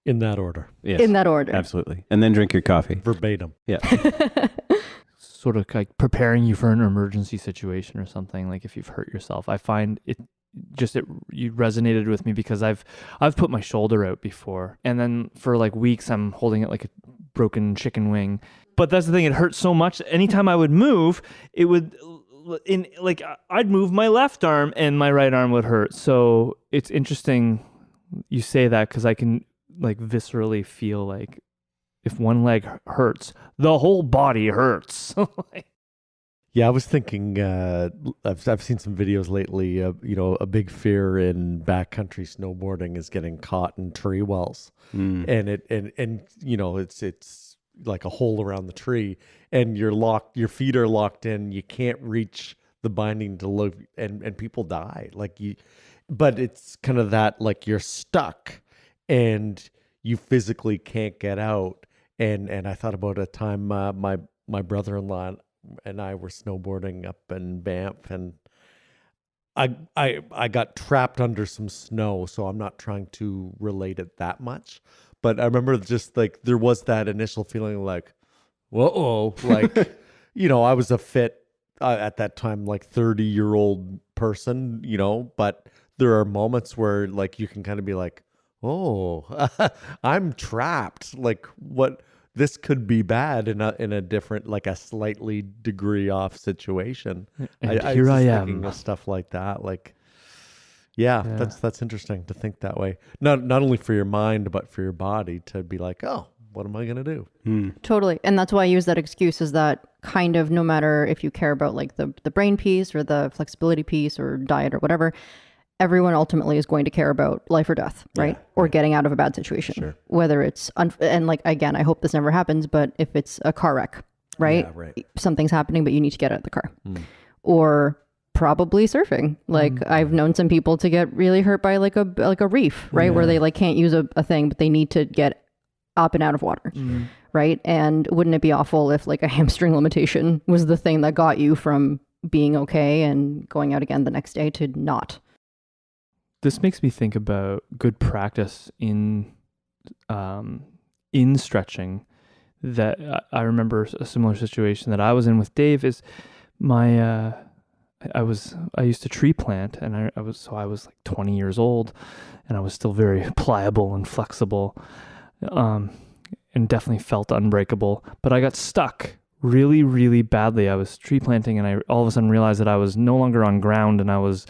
Speaker 6: In that order.
Speaker 1: Yes.
Speaker 3: In that order.
Speaker 1: Absolutely. And then drink your coffee.
Speaker 6: Verbatim.
Speaker 1: Yeah.
Speaker 4: Sort of like preparing you for an emergency situation or something, like if you've hurt yourself. I find you resonated with me because I've put my shoulder out before, and then for like weeks I'm holding it like a broken chicken wing. But that's the thing, it hurt so much. Anytime I would move, it would I'd move my left arm and my right arm would hurt. So it's interesting you say that, because I can like viscerally feel like if one leg hurts, the whole body hurts.
Speaker 6: Yeah, I was thinking, I've seen some videos lately, you know, a big fear in backcountry snowboarding is getting caught in tree wells. And you know, it's like a hole around the tree and your feet are locked in, you can't reach the binding to look, and people die. But it's kind of that, like, you're stuck and you physically can't get out. And I thought about a time my brother-in-law and I were snowboarding up in Banff, and I got trapped under some snow, so I'm not trying to relate it that much. But I remember just like there was that initial feeling like, whoa, like, you know, I was a fit at that time, like 30-year-old person, you know, but there are moments where like you can kind of be like, oh, I'm trapped. Like, what? This could be bad in a different, like a slightly degree off situation.
Speaker 4: And here I am.
Speaker 6: Thinking of stuff like that. Like, yeah, that's interesting to think that way. Not only for your mind, but for your body to be like, oh, what am I going to do?
Speaker 3: Totally. And that's why I use that excuse, is that kind of, no matter if you care about like the brain piece or the flexibility piece or diet or whatever, everyone ultimately is going to care about life or death, right? Or getting out of a bad situation.
Speaker 6: Sure.
Speaker 3: Whether it's, and like, again, I hope this never happens, but if it's a car wreck, right?
Speaker 6: Yeah, right.
Speaker 3: Something's happening, but you need to get out of the car. Or probably surfing. Like I've known some people to get really hurt by like a reef, right? Where they like can't use a thing, but they need to get up and out of water, right? And wouldn't it be awful if like a hamstring limitation was the thing that got you from being okay and going out again the next day to not?
Speaker 4: This makes me think about good practice in stretching. That I remember a similar situation that I was in with Dave. Is my I used to tree plant, and I was like 20 years old, and I was still very pliable and flexible, and definitely felt unbreakable. But I got stuck really, really badly. I was tree planting, and I all of a sudden realized that I was no longer on ground, and I was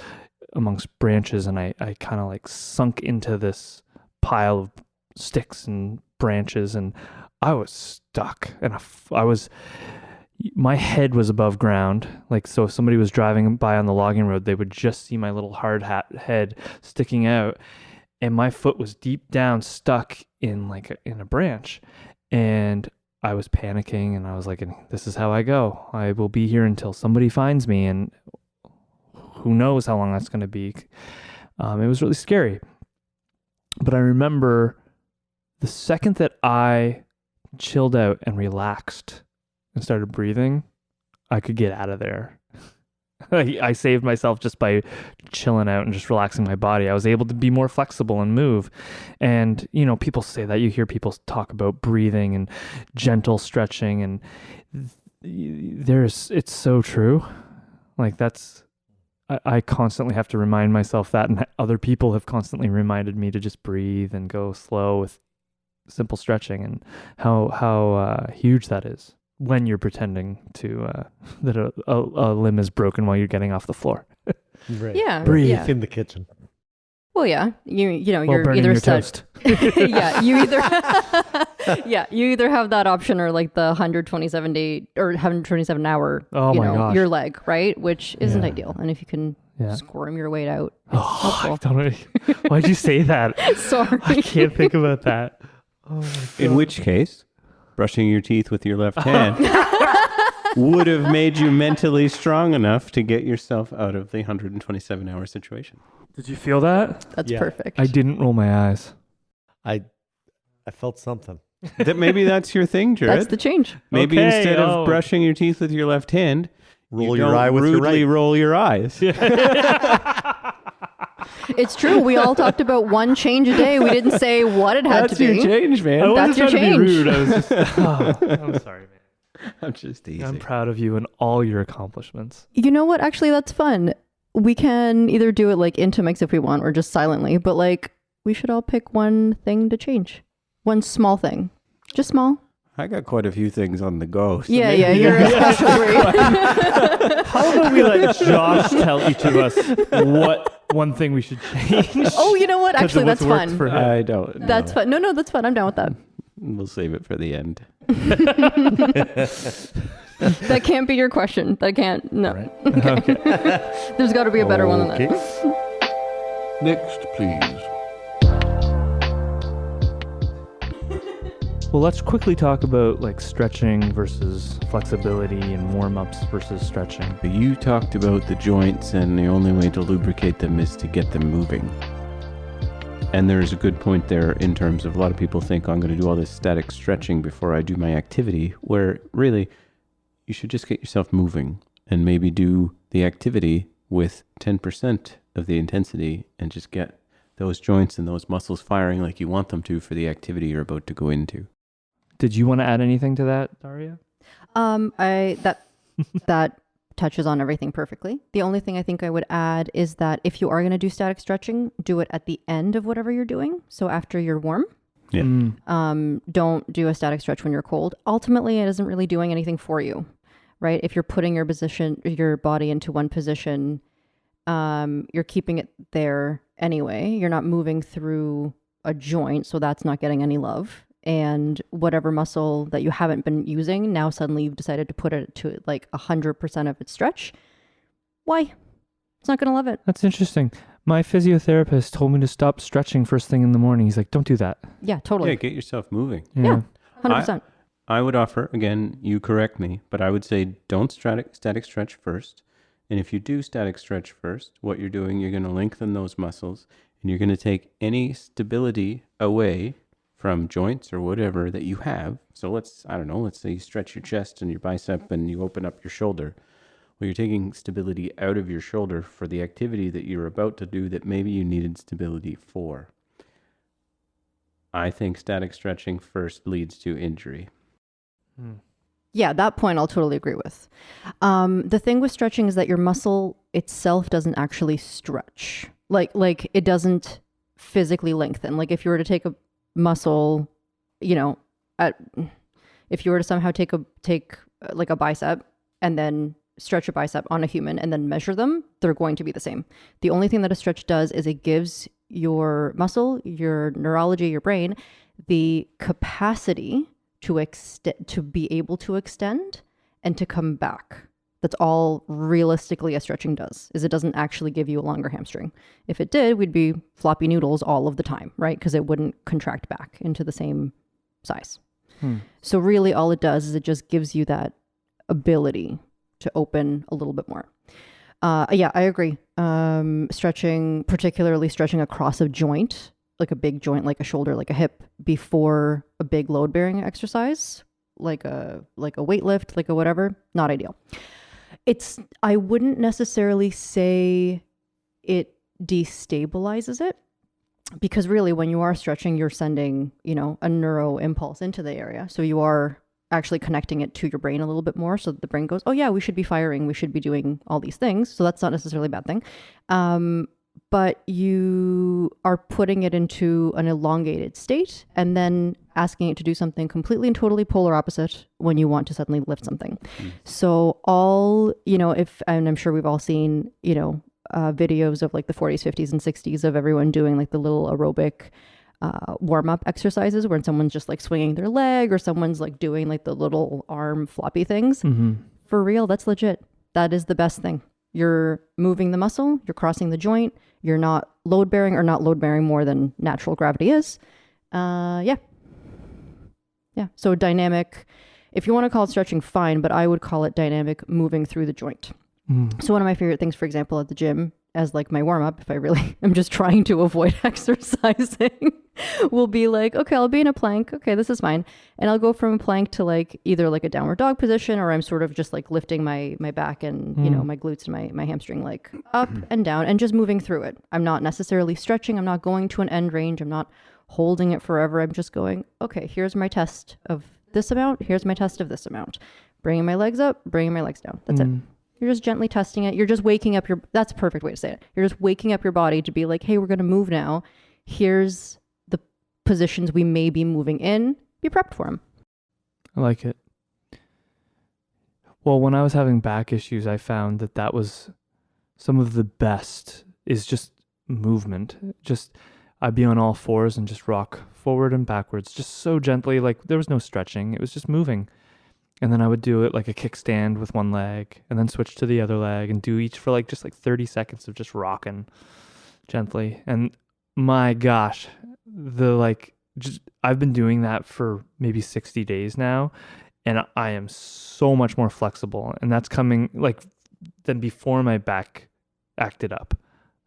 Speaker 4: amongst branches, and I kind of like sunk into this pile of sticks and branches, and I was stuck, and my head was above ground. Like, so if somebody was driving by on the logging road, they would just see my little hard hat head sticking out, and my foot was deep down stuck in a branch, and I was panicking, and I was like, this is how I go. I will be here until somebody finds me, and who knows how long that's going to be. It was really scary. But I remember the second that I chilled out and relaxed and started breathing, I could get out of there. I saved myself just by chilling out and just relaxing my body. I was able to be more flexible and move. And, people say that. You hear people talk about breathing and gentle stretching, and it's so true. Like I constantly have to remind myself that, and other people have constantly reminded me to just breathe and go slow with simple stretching, and how huge that is when you're pretending to that a limb is broken while you're getting off the floor.
Speaker 6: Right.
Speaker 3: Yeah.
Speaker 6: Breathe
Speaker 3: yeah.
Speaker 6: in the kitchen.
Speaker 3: Well, yeah, you're
Speaker 4: burning
Speaker 3: either
Speaker 4: your
Speaker 3: set.
Speaker 4: toast.
Speaker 3: Yeah, you either have that option or like the 127 day or 127 hour,
Speaker 4: Oh my gosh.
Speaker 3: your leg, right? Which isn't
Speaker 4: Yeah.
Speaker 3: ideal. And if you can
Speaker 4: Yeah.
Speaker 3: squirm your weight out, it's
Speaker 4: Oh,
Speaker 3: helpful.
Speaker 4: why'd you say that?
Speaker 3: Sorry.
Speaker 4: I can't think about that. Oh my God.
Speaker 1: In which case, brushing your teeth with your left hand would have made you mentally strong enough to get yourself out of the 127-hour situation.
Speaker 4: Did you feel that?
Speaker 3: That's
Speaker 6: Yeah.
Speaker 3: perfect.
Speaker 4: I didn't roll my eyes.
Speaker 6: I felt something.
Speaker 1: Maybe that's your thing, Jared.
Speaker 3: That's the change.
Speaker 1: Maybe
Speaker 4: Okay,
Speaker 1: instead of
Speaker 4: oh.
Speaker 1: brushing your teeth with your left hand,
Speaker 6: Roll
Speaker 1: you
Speaker 6: your
Speaker 1: don't
Speaker 6: eye with your
Speaker 1: rudely
Speaker 6: right.
Speaker 1: roll your eyes.
Speaker 3: It's true. We all talked about one change a day. We didn't say what it had
Speaker 1: That's
Speaker 3: to
Speaker 1: your
Speaker 3: be.
Speaker 1: change, man.
Speaker 4: I wasn't
Speaker 3: That's your
Speaker 4: trying to be
Speaker 3: change.
Speaker 4: rude. I was just. I'm sorry, man.
Speaker 1: I'm just easy.
Speaker 4: I'm proud of you and all your accomplishments.
Speaker 3: You know what? Actually, that's fun. We can either do it like into mix if we want or just silently, but like we should all pick one thing to change. One small thing. Just small.
Speaker 1: I got quite a few things on the go. So
Speaker 3: Yeah,
Speaker 1: maybe-
Speaker 3: you're especially.
Speaker 4: How about we let Josh tell each of us what one thing we should change?
Speaker 3: Oh, you know what?
Speaker 4: 'Cause
Speaker 3: Actually,
Speaker 4: of
Speaker 3: that's
Speaker 4: what's worked
Speaker 3: fun.
Speaker 4: for him.
Speaker 1: I don't know.
Speaker 3: That's fun. No, that's fun. I'm down with that.
Speaker 1: We'll save it for the end.
Speaker 3: That can't be your question. That can't. No.
Speaker 6: Right.
Speaker 3: Okay. There's got to be a better one than that.
Speaker 7: Next, please.
Speaker 4: Well, let's quickly talk about like stretching versus flexibility and warm-ups versus stretching.
Speaker 1: You talked about the joints, and the only way to lubricate them is to get them moving. And there's a good point there in terms of a lot of people think I'm going to do all this static stretching before I do my activity, where really you should just get yourself moving and maybe do the activity with 10% of the intensity and just get those joints and those muscles firing like you want them to for the activity you're about to go into.
Speaker 4: Did you want to add anything to that, Darya?
Speaker 3: That touches on everything perfectly. The only thing I think I would add is that if you are going to do static stretching, do it at the end of whatever you're doing. So after you're warm.
Speaker 1: Yeah.
Speaker 3: Don't do a static stretch when you're cold. Ultimately, it isn't really doing anything for you, right? If you're putting your body into one position, you're keeping it there anyway. You're not moving through a joint, so that's not getting any love. And whatever muscle that you haven't been using, now suddenly you've decided to put it to like 100% of its stretch. Why? It's not going to love it.
Speaker 4: That's interesting. My physiotherapist told me to stop stretching first thing in the morning. He's like, don't do that.
Speaker 3: Yeah,
Speaker 1: Yeah,
Speaker 3: totally.
Speaker 1: get yourself moving.
Speaker 3: Yeah. 100%.
Speaker 1: I would offer, again, you correct me, but I would say don't static stretch first. And if you do static stretch first, what you're doing, you're going to lengthen those muscles and you're going to take any stability away from joints or whatever that you have. So let's say you stretch your chest and your bicep and you open up your shoulder. Well, you're taking stability out of your shoulder for the activity that you're about to do that maybe you needed stability for. I think static stretching first leads to injury.
Speaker 3: Yeah, that point I'll totally agree with. The thing with stretching is that your muscle itself doesn't actually stretch. Like it doesn't physically lengthen. Like if you were to take a muscle, if you were to somehow take like a bicep and then stretch a bicep on a human and then measure them, they're going to be the same. The only thing that a stretch does is it gives your muscle, your neurology, your brain, the capacity to be able to extend and to come back. That's all realistically a stretching does, is it doesn't actually give you a longer hamstring. If it did, we'd be floppy noodles all of the time, right? Because it wouldn't contract back into the same size. So really all it does is it just gives you that ability to open a little bit more. Yeah, I agree. Stretching, particularly stretching across a joint, like a big joint, like a shoulder, like a hip, before a big load bearing exercise, like a weight lift, like a whatever, not ideal. I wouldn't necessarily say it destabilizes it, because really when you are stretching, you're sending, a neuro impulse into the area. So you are actually connecting it to your brain a little bit more, so that the brain goes, oh yeah, we should be firing, we should be doing all these things. So that's not necessarily a bad thing. But you are putting it into an elongated state and then asking it to do something completely and totally polar opposite when you want to suddenly lift something. So and I'm sure we've all seen, videos of like the 40s, 50s, and 60s of everyone doing like the little aerobic warm-up exercises where someone's just like swinging their leg, or someone's like doing like the little arm floppy things. For real, that's legit. That is the best thing. You're moving the muscle, you're crossing the joint, you're not load bearing more than natural gravity is. Yeah. So dynamic, if you want to call it stretching, fine, but I would call it dynamic moving through the joint. So one of my favorite things, for example, at the gym, as like my warm up, if I really am just trying to avoid exercising, will be like, okay, I'll be in a plank. Okay, this is fine. And I'll go from a plank to like either like a downward dog position, or I'm sort of just like lifting my back and, my glutes and my hamstring, like up and down and just moving through it. I'm not necessarily stretching. I'm not going to an end range. I'm not holding it forever. I'm just going, okay, here's my test of this amount. Here's my test of this amount. Bringing my legs up, bringing my legs down. That's it. You're just gently testing it. You're just waking up that's a perfect way to say it. You're just waking up your body to be like, hey, we're going to move now. Here's the positions we may be moving in. Be prepped for them.
Speaker 4: I like it. Well, when I was having back issues, I found that was some of the best is just movement. Just, I'd be on all fours and just rock forward and backwards, just so gently. Like there was no stretching. It was just moving. And then I would do it like a kickstand with one leg, and then switch to the other leg and do each for just 30 seconds of just rocking gently. And my gosh, I've been doing that for maybe 60 days now, and I am so much more flexible. And that's coming than before my back acted up.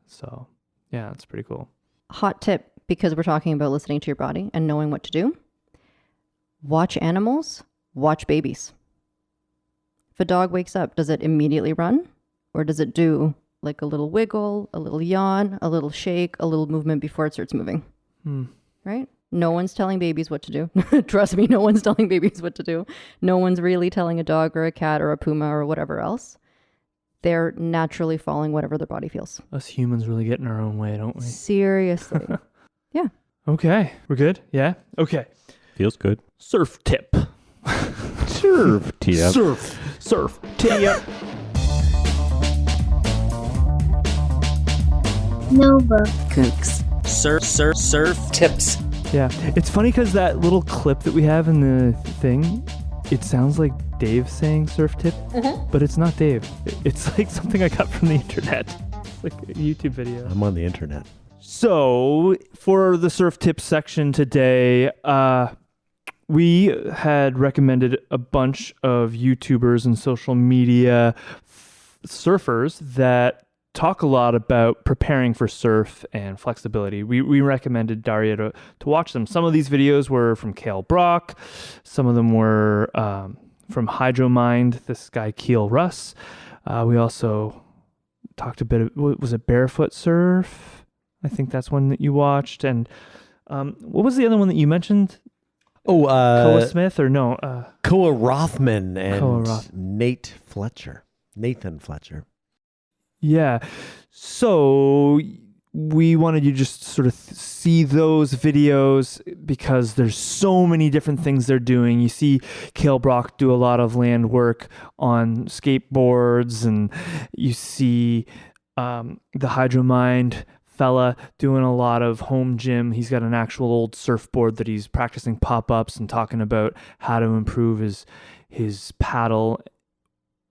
Speaker 4: So yeah, it's pretty cool.
Speaker 3: Hot tip, because we're talking about listening to your body and knowing what to do. Watch animals. Watch babies. If a dog wakes up, does it immediately run? Or does it do like a little wiggle, a little yawn, a little shake, a little movement before it starts moving? Right? No one's telling babies what to do. Trust me, no one's telling babies what to do. No one's really telling a dog or a cat or a puma or whatever else. They're naturally following whatever their body feels.
Speaker 4: Us humans really get in our own way, don't we?
Speaker 3: Seriously. Yeah.
Speaker 4: Okay. We're good? Yeah? Okay.
Speaker 1: Feels good.
Speaker 4: Surf tip.
Speaker 1: Surf tip.
Speaker 4: Surf tip.
Speaker 8: Nova.
Speaker 9: Kooks. Surf tips.
Speaker 4: Yeah. It's funny because that little clip that we have in the thing, it sounds like Dave saying surf tip, but it's not Dave. It's like something I got from the internet. It's like a YouTube video.
Speaker 6: I'm on the internet.
Speaker 4: So for the surf tip section today, we had recommended a bunch of YouTubers and social media surfers that talk a lot about preparing for surf and flexibility. We recommended Darya to watch them. Some of these videos were from Kale Brock. Some of them were from Hydromind, this guy Keel Russ. We also talked a bit, was it Barefoot Surf? I think that's one that you watched. And what was the other one that you mentioned?
Speaker 6: Oh,
Speaker 4: Koa Smith or no?
Speaker 6: Koa Rothman and
Speaker 4: Koa
Speaker 6: Nathan Fletcher.
Speaker 4: Yeah. So we wanted you to just sort of see those videos because there's so many different things they're doing. You see Kale Brock do a lot of land work on skateboards, and you see the Hydromind fella doing a lot of home gym. He's got an actual old surfboard that he's practicing pop-ups and talking about how to improve his paddle.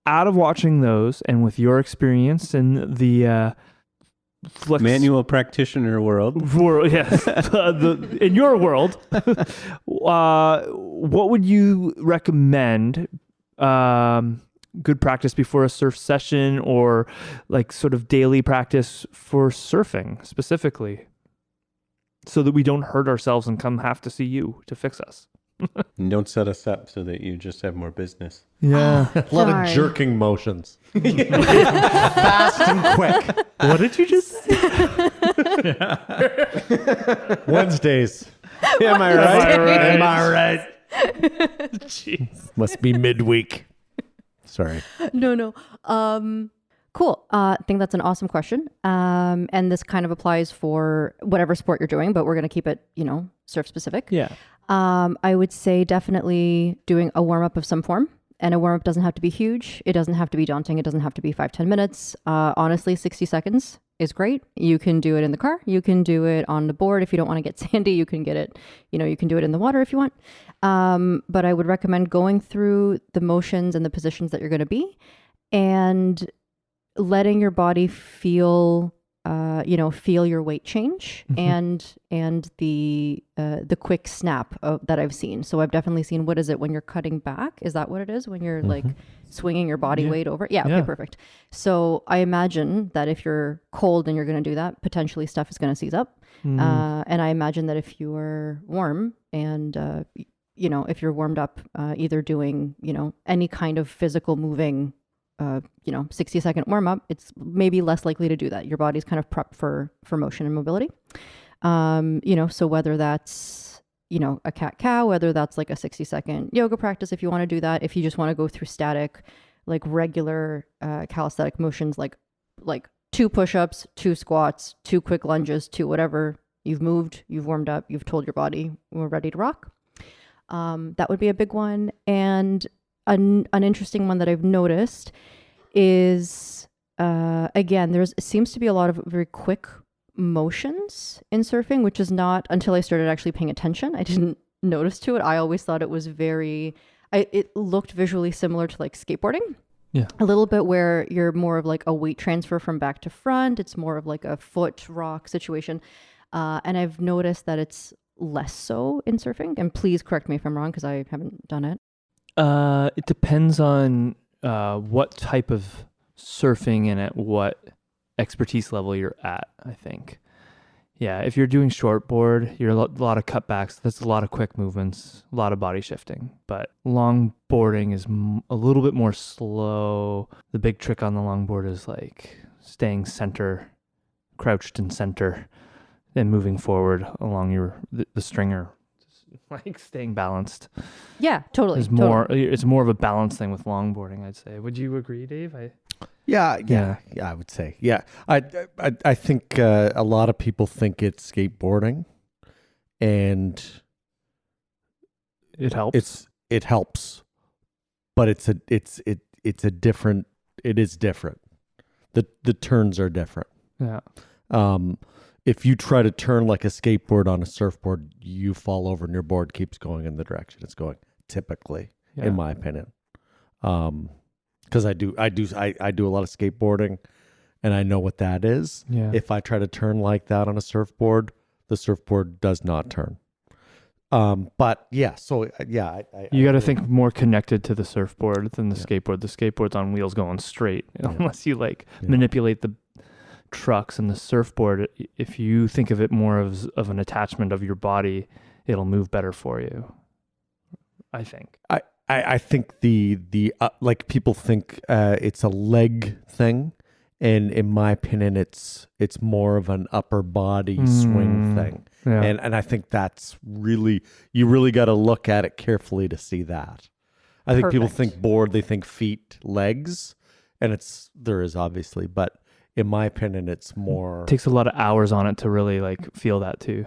Speaker 4: Out of watching those, and with your experience in the
Speaker 1: manual practitioner world,
Speaker 4: yes, in your world, what would you recommend? Good practice before a surf session, or like sort of daily practice for surfing specifically, so that we don't hurt ourselves and have to see you to fix us?
Speaker 1: And don't set us up so that you just have more business.
Speaker 4: Yeah.
Speaker 6: A lot
Speaker 3: Darn.
Speaker 6: of jerking motions. Fast and quick.
Speaker 4: What did you just say?
Speaker 6: Wednesdays.
Speaker 1: Am I right?
Speaker 6: Am I right?
Speaker 4: Jeez.
Speaker 6: Must be midweek. Sorry.
Speaker 3: No. Cool. I think that's an awesome question. And this kind of applies for whatever sport you're doing, but we're going to keep it, surf specific.
Speaker 4: Yeah.
Speaker 3: I would say definitely doing a warm up of some form. And a warm up doesn't have to be huge. It doesn't have to be daunting. It doesn't have to be 5-10 minutes. Honestly, 60 seconds is great. You can do it in the car. You can do it on the board. If you don't want to get sandy, you can get it, you can do it in the water if you want. But I would recommend going through the motions and the positions that you're going to be and letting your body feel your weight change and the quick snap that I've seen. So I've definitely seen, what is it when you're cutting back? Is that what it is when you're like swinging your body weight over? Yeah. Okay, perfect. So I imagine that if you're cold and you're going to do that, potentially stuff is going to seize up. And I imagine that if you are warm and, if you're warmed up, either doing, any kind of physical moving 60-second warm up, it's maybe less likely to do that. Your body's kind of prepped for motion and mobility. So whether that's, a cat-cow, whether that's like a 60-second yoga practice, if you want to do that, if you just want to go through static, like regular calisthenic motions, like 2 push-ups, 2 squats, 2 quick lunges, 2 whatever, you've moved, you've warmed up, you've told your body we're ready to rock. That would be a big one. And an interesting one that I've noticed is, again, it seems to be a lot of very quick motions in surfing, which is not until I started actually paying attention. I didn't notice to it. I always thought it was it looked visually similar to like skateboarding.
Speaker 4: Yeah.
Speaker 3: A little bit where you're more of like a weight transfer from back to front. It's more of like a foot rock situation. And I've noticed that it's less so in surfing. And please correct me if I'm wrong, because I haven't done it.
Speaker 4: It depends on what type of surfing and at what expertise level you're at, I think. Yeah, if you're doing shortboard, you're a lot of cutbacks. That's a lot of quick movements, a lot of body shifting. But longboarding is a little bit more slow. The big trick on the longboard is like staying crouched in center, and moving forward along the stringer. Like staying balanced.
Speaker 3: Yeah, totally.
Speaker 4: It's more of a balance thing with longboarding, I'd say. Would you agree, Dave?
Speaker 6: Yeah, I would say. Yeah. I think a lot of people think it's skateboarding, and
Speaker 4: it helps.
Speaker 6: It helps. But it is different. The turns are different.
Speaker 4: Yeah.
Speaker 6: If you try to turn like a skateboard on a surfboard, you fall over and your board keeps going in the direction it's going, typically, in my opinion. Because I do a lot of skateboarding, and I know what that is.
Speaker 4: Yeah.
Speaker 6: If I try to turn like that on a surfboard, the surfboard does not turn. But yeah, so yeah.
Speaker 4: You got to think more connected to the surfboard than the skateboard. The skateboard's on wheels going straight, unless you manipulate the trucks, and the surfboard, if you think of it more of an attachment of your body, it'll move better for you, I think.
Speaker 6: I think the like people think it's a leg thing, and in my opinion it's more of an upper body swing thing.
Speaker 4: Yeah.
Speaker 6: And I think that's you really got to look at it carefully to see that. I think people think board, they think feet, legs, and there is obviously, but in my opinion, it's more...
Speaker 4: It takes a lot of hours on it to really feel that too.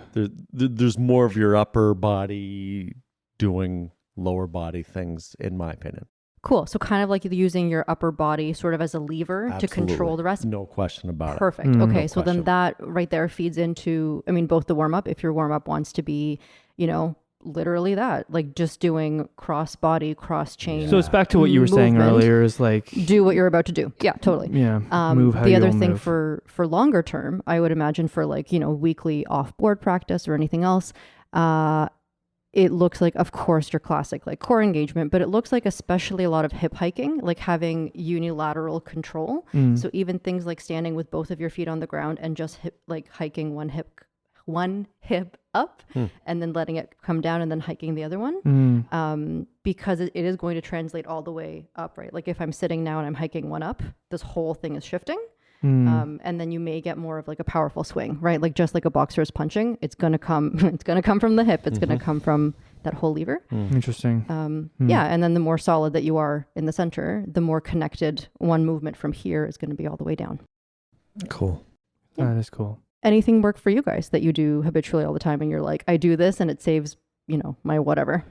Speaker 6: There's more of your upper body doing lower body things, in my opinion.
Speaker 3: Cool. So kind of like using your upper body sort of as a lever to control the rest.
Speaker 6: No question about it.
Speaker 3: Perfect. Okay. So then that right there feeds into, both the warm up, if your warm up wants to be, literally that, like just doing cross body, cross chain.
Speaker 4: So it's back to what you were saying earlier, is
Speaker 3: do what you're about to do. Yeah, totally.
Speaker 4: Yeah. Move how
Speaker 3: the other thing
Speaker 4: move.
Speaker 3: for longer term, I would imagine for weekly off board practice or anything else, it looks like, of course, your classic core engagement, but it looks like especially a lot of hip hiking, like having unilateral control. So even things like standing with both of your feet on the ground and just hiking one hip one hip up and then letting it come down and then hiking the other one. Because it is going to translate all the way up, right? Like if I'm sitting now and I'm hiking one up, this whole thing is shifting. And then you may get more of like a powerful swing, right? Like just like a boxer is punching, it's going to come from the hip. It's going to come from that whole lever.
Speaker 4: Interesting.
Speaker 3: Yeah. And then the more solid that you are in the center, the more connected one movement from here is going to be all the way down.
Speaker 6: Cool.
Speaker 4: That is cool.
Speaker 3: Anything work for you guys that you do habitually all the time and you're like, I do this and it saves, my whatever?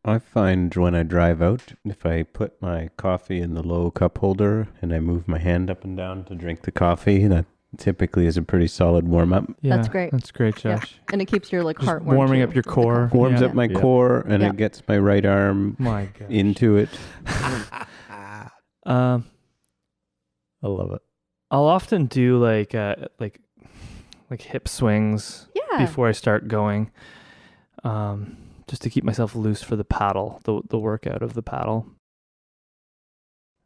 Speaker 1: I find when I drive out, if I put my coffee in the low cup holder and I move my hand up and down to drink the coffee, that typically is a pretty solid warm up.
Speaker 4: Yeah,
Speaker 3: That's great.
Speaker 4: That's great, Josh.
Speaker 3: Yeah. And it keeps your
Speaker 4: Just
Speaker 3: heart warm
Speaker 4: warming
Speaker 3: too,
Speaker 4: up your
Speaker 3: with the
Speaker 4: core.
Speaker 3: coffee.
Speaker 1: Warms
Speaker 4: Yeah.
Speaker 1: up my core and it gets my right arm
Speaker 4: My God.
Speaker 1: into it.
Speaker 6: I love it.
Speaker 4: I'll often do like hip swings
Speaker 3: Yeah.
Speaker 4: before I start going, just to keep myself loose for the paddle, the workout of the paddle.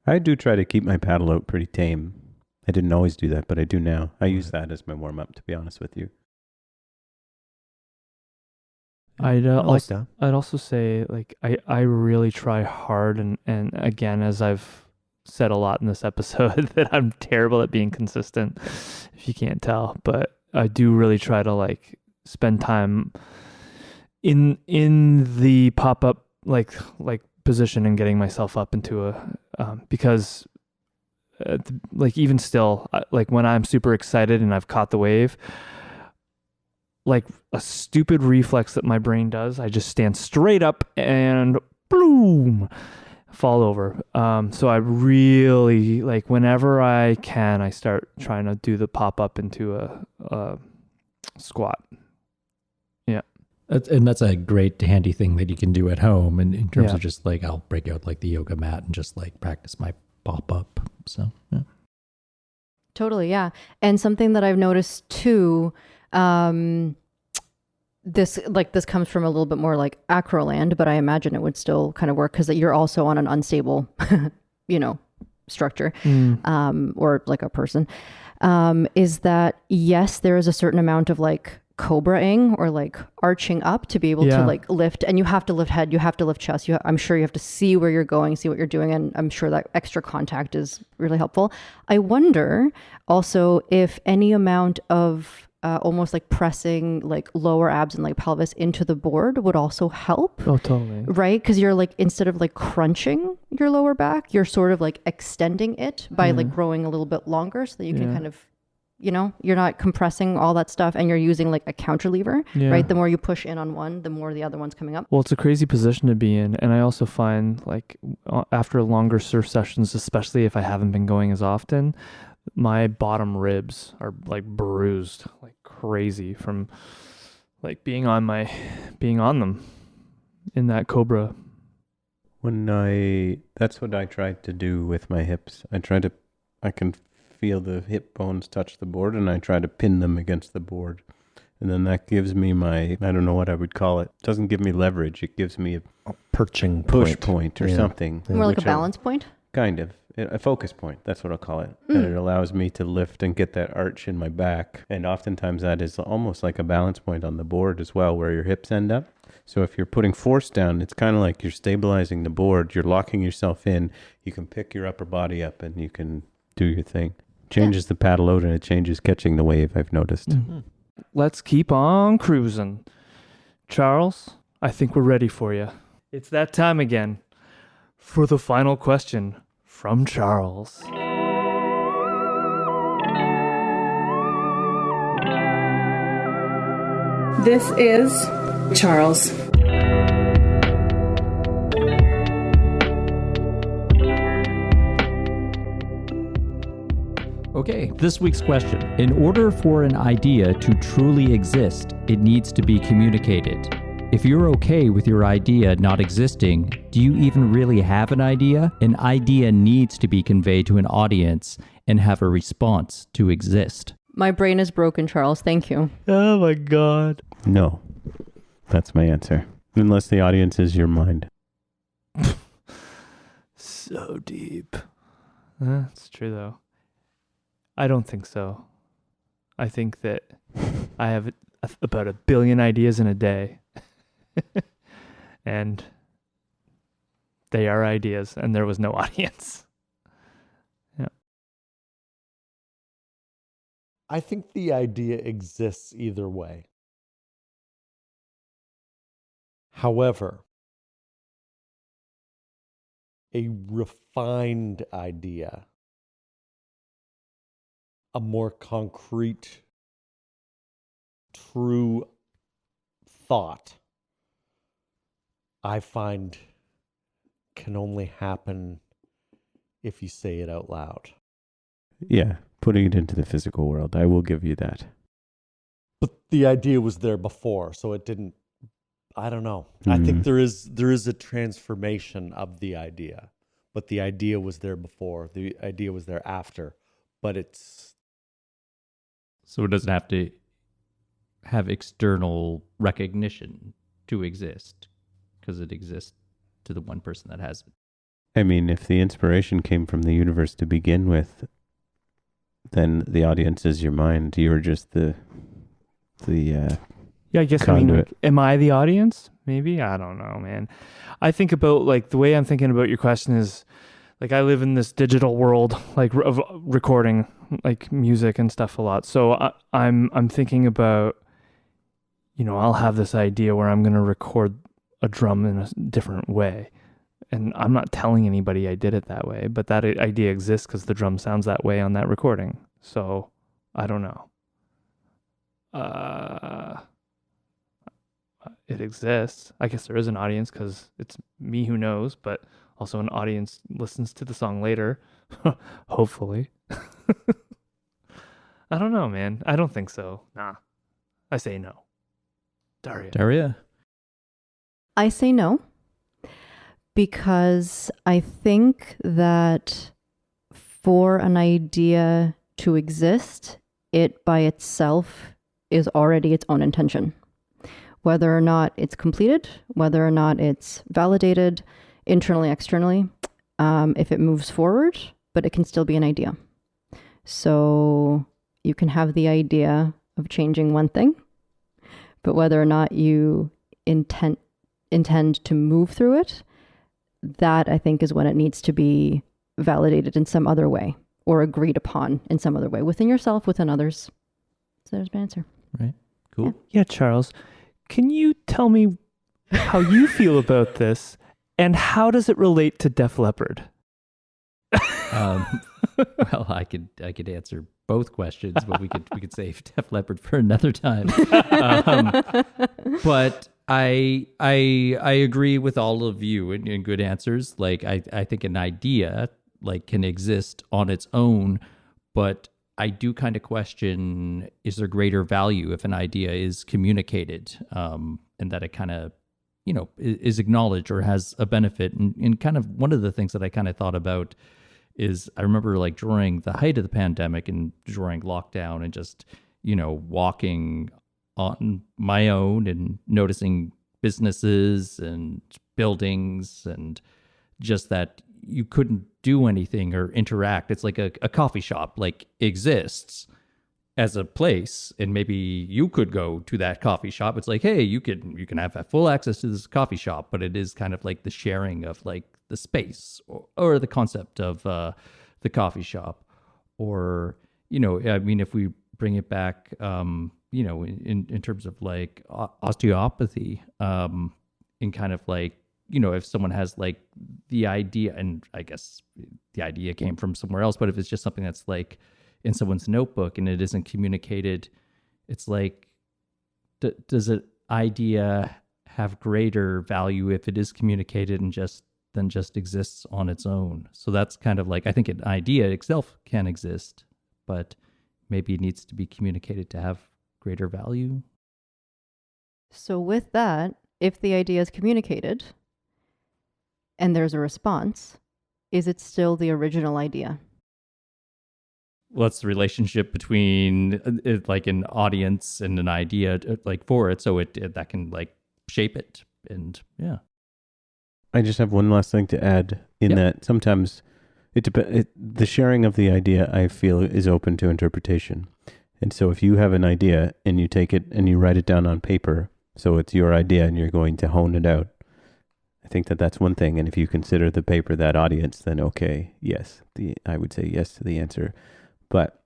Speaker 1: I do try to keep my paddle out pretty tame. I didn't always do that, but I do now. I use that as my warm up, to be honest with you.
Speaker 4: I'd
Speaker 6: I like that.
Speaker 4: I'd also say like I really try hard and again, as I've said a lot in this episode, that I'm terrible at being consistent, if you can't tell, but I do really try to like spend time in the pop-up like position and getting myself up into a because like even still like when I'm super excited and I've caught the wave, like a stupid reflex that my brain does, I just stand straight up and boom, fall over. So I really like whenever I can, I start trying to do the pop up into a squat. Yeah.
Speaker 5: And that's a great handy thing that you can do at home. And in terms of just like, I'll break out like the yoga mat and just like practice my pop up. So, yeah.
Speaker 3: Totally. Yeah. And something that I've noticed too, this comes from a little bit more like acroland, but I imagine it would still kind of work because you're also on an unstable, structure, or like a person, is that yes, there is a certain amount of like cobraing or like arching up to be able to like lift, and you have to lift head, you have to lift chest. I'm sure you have to see where you're going, see what you're doing. And I'm sure that extra contact is really helpful. I wonder also if any amount of almost like pressing like lower abs and like pelvis into the board would also help.
Speaker 4: Oh, totally.
Speaker 3: Right? Because you're like, instead of like crunching your lower back, you're sort of like extending it by like growing a little bit longer so that you can kind of, you're not compressing all that stuff and you're using like a counter lever, right? The more you push in on one, the more the other one's coming up.
Speaker 4: Well, it's a crazy position to be in. And I also find like after longer surf sessions, especially if I haven't been going as often, my bottom ribs are like bruised like crazy from like being on them in that cobra.
Speaker 1: That's what I tried to do with my hips. I can feel the hip bones touch the board and I try to pin them against the board. And then that gives me I don't know what I would call it. It doesn't give me leverage. It gives me a
Speaker 6: Perching
Speaker 1: push point or something.
Speaker 3: More like a balance point?
Speaker 1: Kind of. A focus point. That's what I'll call it. And it allows me to lift and get that arch in my back. And oftentimes that is almost like a balance point on the board as well, where your hips end up. So if you're putting force down, it's kind of like you're stabilizing the board. You're locking yourself in. You can pick your upper body up and you can do your thing. Changes the paddle out and it changes catching the wave, I've noticed.
Speaker 4: Mm-hmm. Let's keep on cruising. Charles, I think we're ready for you. It's that time again for the final question from Charles.
Speaker 8: This is Charles.
Speaker 5: Okay, this week's question. In order for an idea to truly exist, it needs to be communicated. If you're okay with your idea not existing, do you even really have an idea? An idea needs to be conveyed to an audience and have a response to exist.
Speaker 3: My brain is broken, Charles. Thank you.
Speaker 4: Oh my God.
Speaker 1: No. That's my answer. Unless the audience is your mind.
Speaker 4: So deep. That's true though. I don't think so. I think that I about 1 billion ideas in a day. And they are ideas, and there was no audience. Yeah.
Speaker 6: I think the idea exists either way. However, a refined idea, a more concrete, true thought, I find can only happen if you say it out loud.
Speaker 1: Yeah, putting it into the physical world. I will give you that.
Speaker 6: But the idea was there before, so it didn't. I don't know. I think there is a transformation of the idea, but the idea was there before. The idea was there after, but it's.
Speaker 5: So it doesn't have to have external recognition to exist, because it exists to the one person that has it.
Speaker 1: I mean, if the inspiration came from the universe to begin with, then the audience is your mind. You're just the
Speaker 4: Yeah, I guess, I mean, like, am I the audience? Maybe? I don't know, man. I think about, like, the way I'm thinking about your question is, like, I live in this digital world, like, of recording, like, music and stuff a lot. So I'm thinking about, you know, I'll have this idea where I'm going to record a drum in a different way. And I'm not telling anybody I did it that way, but that idea exists because the drum sounds that way on that recording. So I don't know. It exists. I guess there is an audience because it's me who knows, but also an audience listens to the song later. Hopefully. I don't know, man. I don't think so. Nah. I say no.
Speaker 5: Darya?
Speaker 3: I say no, because I think that for an idea to exist, it by itself is already its own intention. Whether or not it's completed, whether or not it's validated internally, externally, if it moves forward, but it can still be an idea. So you can have the idea of changing one thing, but whether or not you intend to move through it, that I think is when it needs to be validated in some other way or agreed upon in some other way within yourself, within others. So there's my answer.
Speaker 5: Right. Cool.
Speaker 4: Yeah, Charles, can you tell me how you feel about this and how does it relate to Def Leppard?
Speaker 5: Well, I could answer both questions, but we could save Def Leppard for another time. But I agree with all of you in good answers. Like I think an idea like can exist on its own, but I do kind of question, is there greater value if an idea is communicated, and that it kind of, you know, is acknowledged or has a benefit. And kind of one of the things that I kind of thought about is I remember like during the height of the pandemic and during lockdown and just, you know, walking on my own and noticing businesses and buildings and just that you couldn't do anything or interact. It's like a coffee shop like exists as a place, and maybe you could go to that coffee shop. It's like, hey, you can have full access to this coffee shop, but it is kind of like the sharing of like the space or the concept of the coffee shop. Or, you know, I mean, if we bring it back, you know, in terms of like osteopathy, in kind of like, you know, if someone has like the idea, and I guess the idea came from somewhere else, but if it's just something that's like in someone's notebook and it isn't communicated, it's like, does an idea have greater value if it is communicated and than just exists on its own? So that's kind of like, I think an idea itself can exist, but maybe it needs to be communicated to have greater value.
Speaker 3: So with that, if the idea is communicated and there's a response, is it still the original idea?
Speaker 5: What's the relationship between like an audience and an idea like for it, so it that can like shape it? And yeah,
Speaker 1: I just have one last thing to add in that sometimes the sharing of the idea, I feel, is open to interpretation. And so if you have an idea and you take it and you write it down on paper, so it's your idea and you're going to hone it out, I think that that's one thing. And if you consider the paper that audience, then okay, yes, I would say yes to the answer. But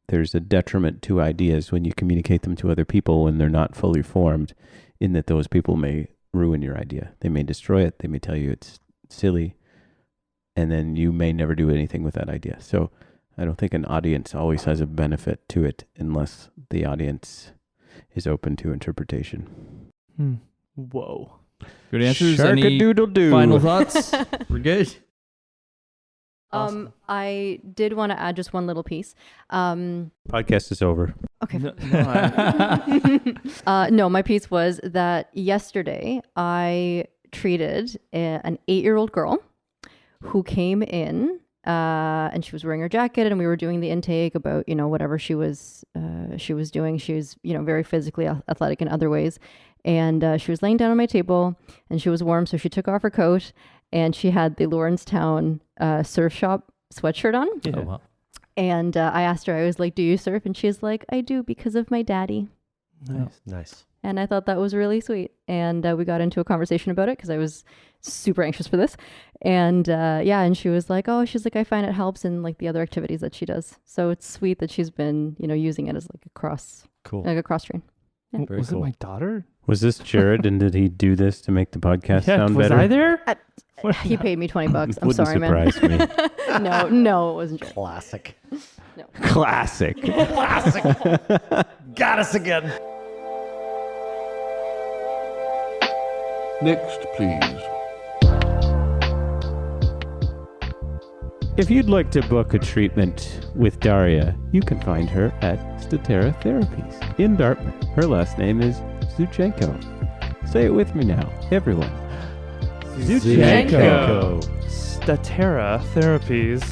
Speaker 1: there's a detriment to ideas when you communicate them to other people when they're not fully formed, in that those people may ruin your idea. They may destroy it. They may tell you it's silly. And then you may never do anything with that idea. So I don't think an audience always has a benefit to it unless the audience is open to interpretation.
Speaker 4: Whoa.
Speaker 5: Good answers.
Speaker 1: Shark-a-doodle-doo.
Speaker 5: Final thoughts? We're good.
Speaker 3: Awesome. I did want to add just one little piece.
Speaker 1: Podcast is over.
Speaker 3: Okay.
Speaker 4: No,
Speaker 3: No, my piece was that yesterday I treated an 8-year-old girl who came in and she was wearing her jacket, and we were doing the intake about, whatever she was doing. She was, very physically athletic in other ways. And she was laying down on my table and she was warm. So she took off her coat and she had the Lawrencetown surf shop sweatshirt on.
Speaker 4: Yeah.
Speaker 5: Oh, wow.
Speaker 3: And I asked her, I was like, do you surf? And she's like, I do, because of my daddy.
Speaker 6: Nice.
Speaker 3: And I thought that was really sweet. And we got into a conversation about it because I was super anxious for this. And and she was like, I find it helps in like the other activities that she does. So it's sweet that she's been, using it as like a cross train. Yeah.
Speaker 5: Very
Speaker 4: Was
Speaker 5: cool.
Speaker 4: it my daughter?
Speaker 1: Was this Jared, and did he do this to make the podcast sound
Speaker 4: was
Speaker 1: better?
Speaker 4: I there?
Speaker 3: He paid me $20. I'm
Speaker 1: Wouldn't
Speaker 3: sorry, man.
Speaker 1: surprise me.
Speaker 3: No, it wasn't true.
Speaker 6: Classic.
Speaker 1: Classic.
Speaker 6: Got us again.
Speaker 7: Next, please.
Speaker 1: If you'd like to book a treatment with Darya, you can find her at Statera Therapies in Dartmouth. Her last name is Zuychenko. Say it with me now, everyone.
Speaker 3: Zuychenko.
Speaker 4: Statera Therapies.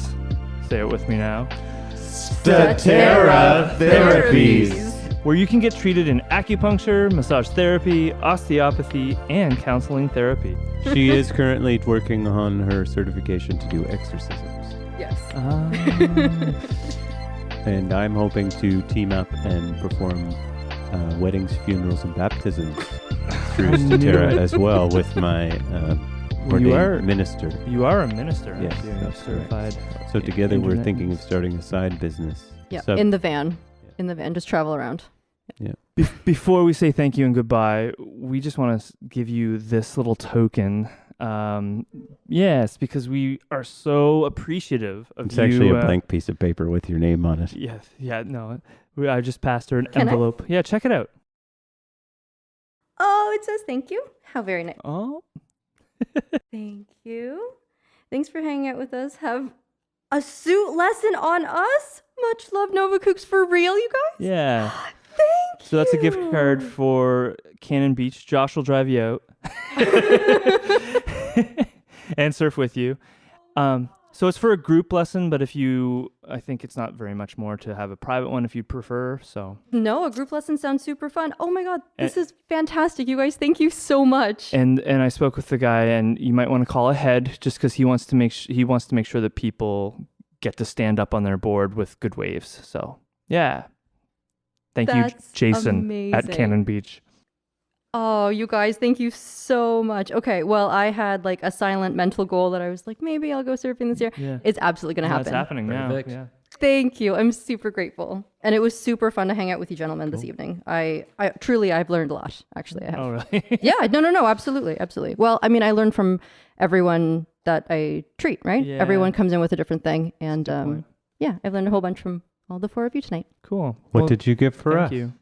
Speaker 4: Say it with me now.
Speaker 1: Statera Therapies.
Speaker 4: Where you can get treated in acupuncture, massage therapy, osteopathy, and counseling therapy.
Speaker 1: She is currently working on her certification to do exorcisms.
Speaker 3: Yes.
Speaker 1: And I'm hoping to team up and perform weddings, funerals, and baptisms through Statera as well with my ordained minister.
Speaker 4: You are a minister.
Speaker 1: Yes,
Speaker 4: You're
Speaker 1: that's
Speaker 4: certified.
Speaker 1: So together we're
Speaker 4: internet
Speaker 1: thinking of
Speaker 4: minister.
Speaker 1: starting a side business.
Speaker 3: Yeah,
Speaker 1: Sub-
Speaker 3: in the van. In the van, just travel around.
Speaker 4: Before we say thank you and goodbye, we just want to give you this little token. Yes, because we are so appreciative of
Speaker 1: It's
Speaker 4: you.
Speaker 1: actually a blank piece of paper with your name on it.
Speaker 4: Yes, yeah, no. I just passed her an
Speaker 3: Can I?
Speaker 4: envelope. Yeah, check it out.
Speaker 3: Oh, it says thank you. How very nice.
Speaker 4: Oh,
Speaker 3: Thank you. Thanks for hanging out with us. Have a suit lesson on us. Much love, Nova Kooks, for real, you guys.
Speaker 4: yeah.
Speaker 3: Thank you.
Speaker 4: So that's a gift card for Cannon Beach. Josh will drive you out and surf with you. So it's for a group lesson, but I think it's not very much more to have a private one if you prefer. So
Speaker 3: No, a group lesson sounds super fun. Oh my God, this is fantastic. You guys, thank you so much.
Speaker 4: and I spoke with the guy, and you might want to call ahead just because he wants to make sure that people get to stand up on their board with good waves. So yeah, thank you,
Speaker 3: That's
Speaker 4: Jason at
Speaker 3: amazing.
Speaker 4: Cannon Beach.
Speaker 3: Oh, you guys, thank you so much. Okay, well, I had like a silent mental goal that I was like, maybe I'll go surfing this year.
Speaker 4: Yeah,
Speaker 3: It's absolutely going to
Speaker 4: It's
Speaker 3: happen.
Speaker 4: happening now.
Speaker 5: Perfect.
Speaker 4: Yeah.
Speaker 3: Thank you. I'm super grateful. And it was super fun to hang out with you gentlemen this evening. I truly, I've learned a lot, actually. I have.
Speaker 4: Oh really?
Speaker 3: Yeah, no, absolutely. Well, I mean, I learned from everyone that I treat, right?
Speaker 4: Yeah.
Speaker 3: Everyone comes in with a different thing. And
Speaker 4: point.
Speaker 3: yeah, I've learned a whole bunch from all the 4 of you tonight.
Speaker 4: Cool.
Speaker 1: What did you give for
Speaker 4: Thank
Speaker 1: us?
Speaker 4: you.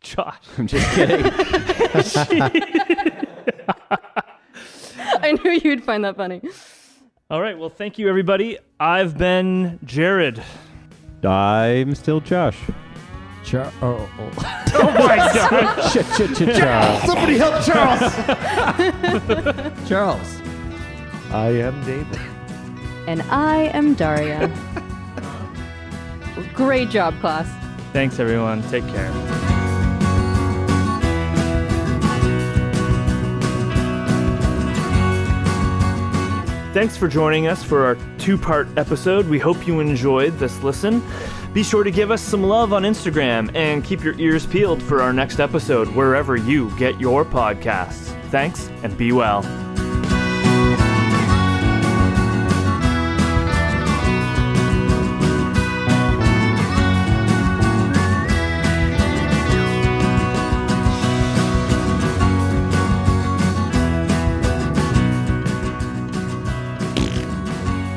Speaker 4: Josh.
Speaker 1: I'm just kidding.
Speaker 3: I knew you'd find that funny.
Speaker 4: All right. Well, thank you, everybody. I've been Jared.
Speaker 1: I'm still Josh.
Speaker 4: Oh my God.
Speaker 1: Charles.
Speaker 6: Somebody help Charles.
Speaker 5: Charles.
Speaker 6: I am David.
Speaker 3: And I am Darya. Great job, class.
Speaker 4: Thanks, everyone. Take care. Thanks for joining us for our 2-part episode. We hope you enjoyed this listen. Be sure to give us some love on Instagram and keep your ears peeled for our next episode wherever you get your podcasts. Thanks, and be well.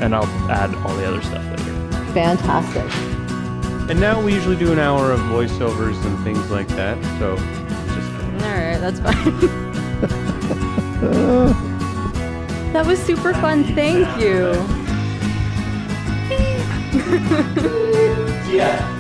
Speaker 4: And I'll add all the other stuff later.
Speaker 3: Fantastic.
Speaker 1: And now we usually do an hour of voiceovers and things like that. So just
Speaker 3: All right, that's fine. That was super fun. Thank you.
Speaker 4: Yeah.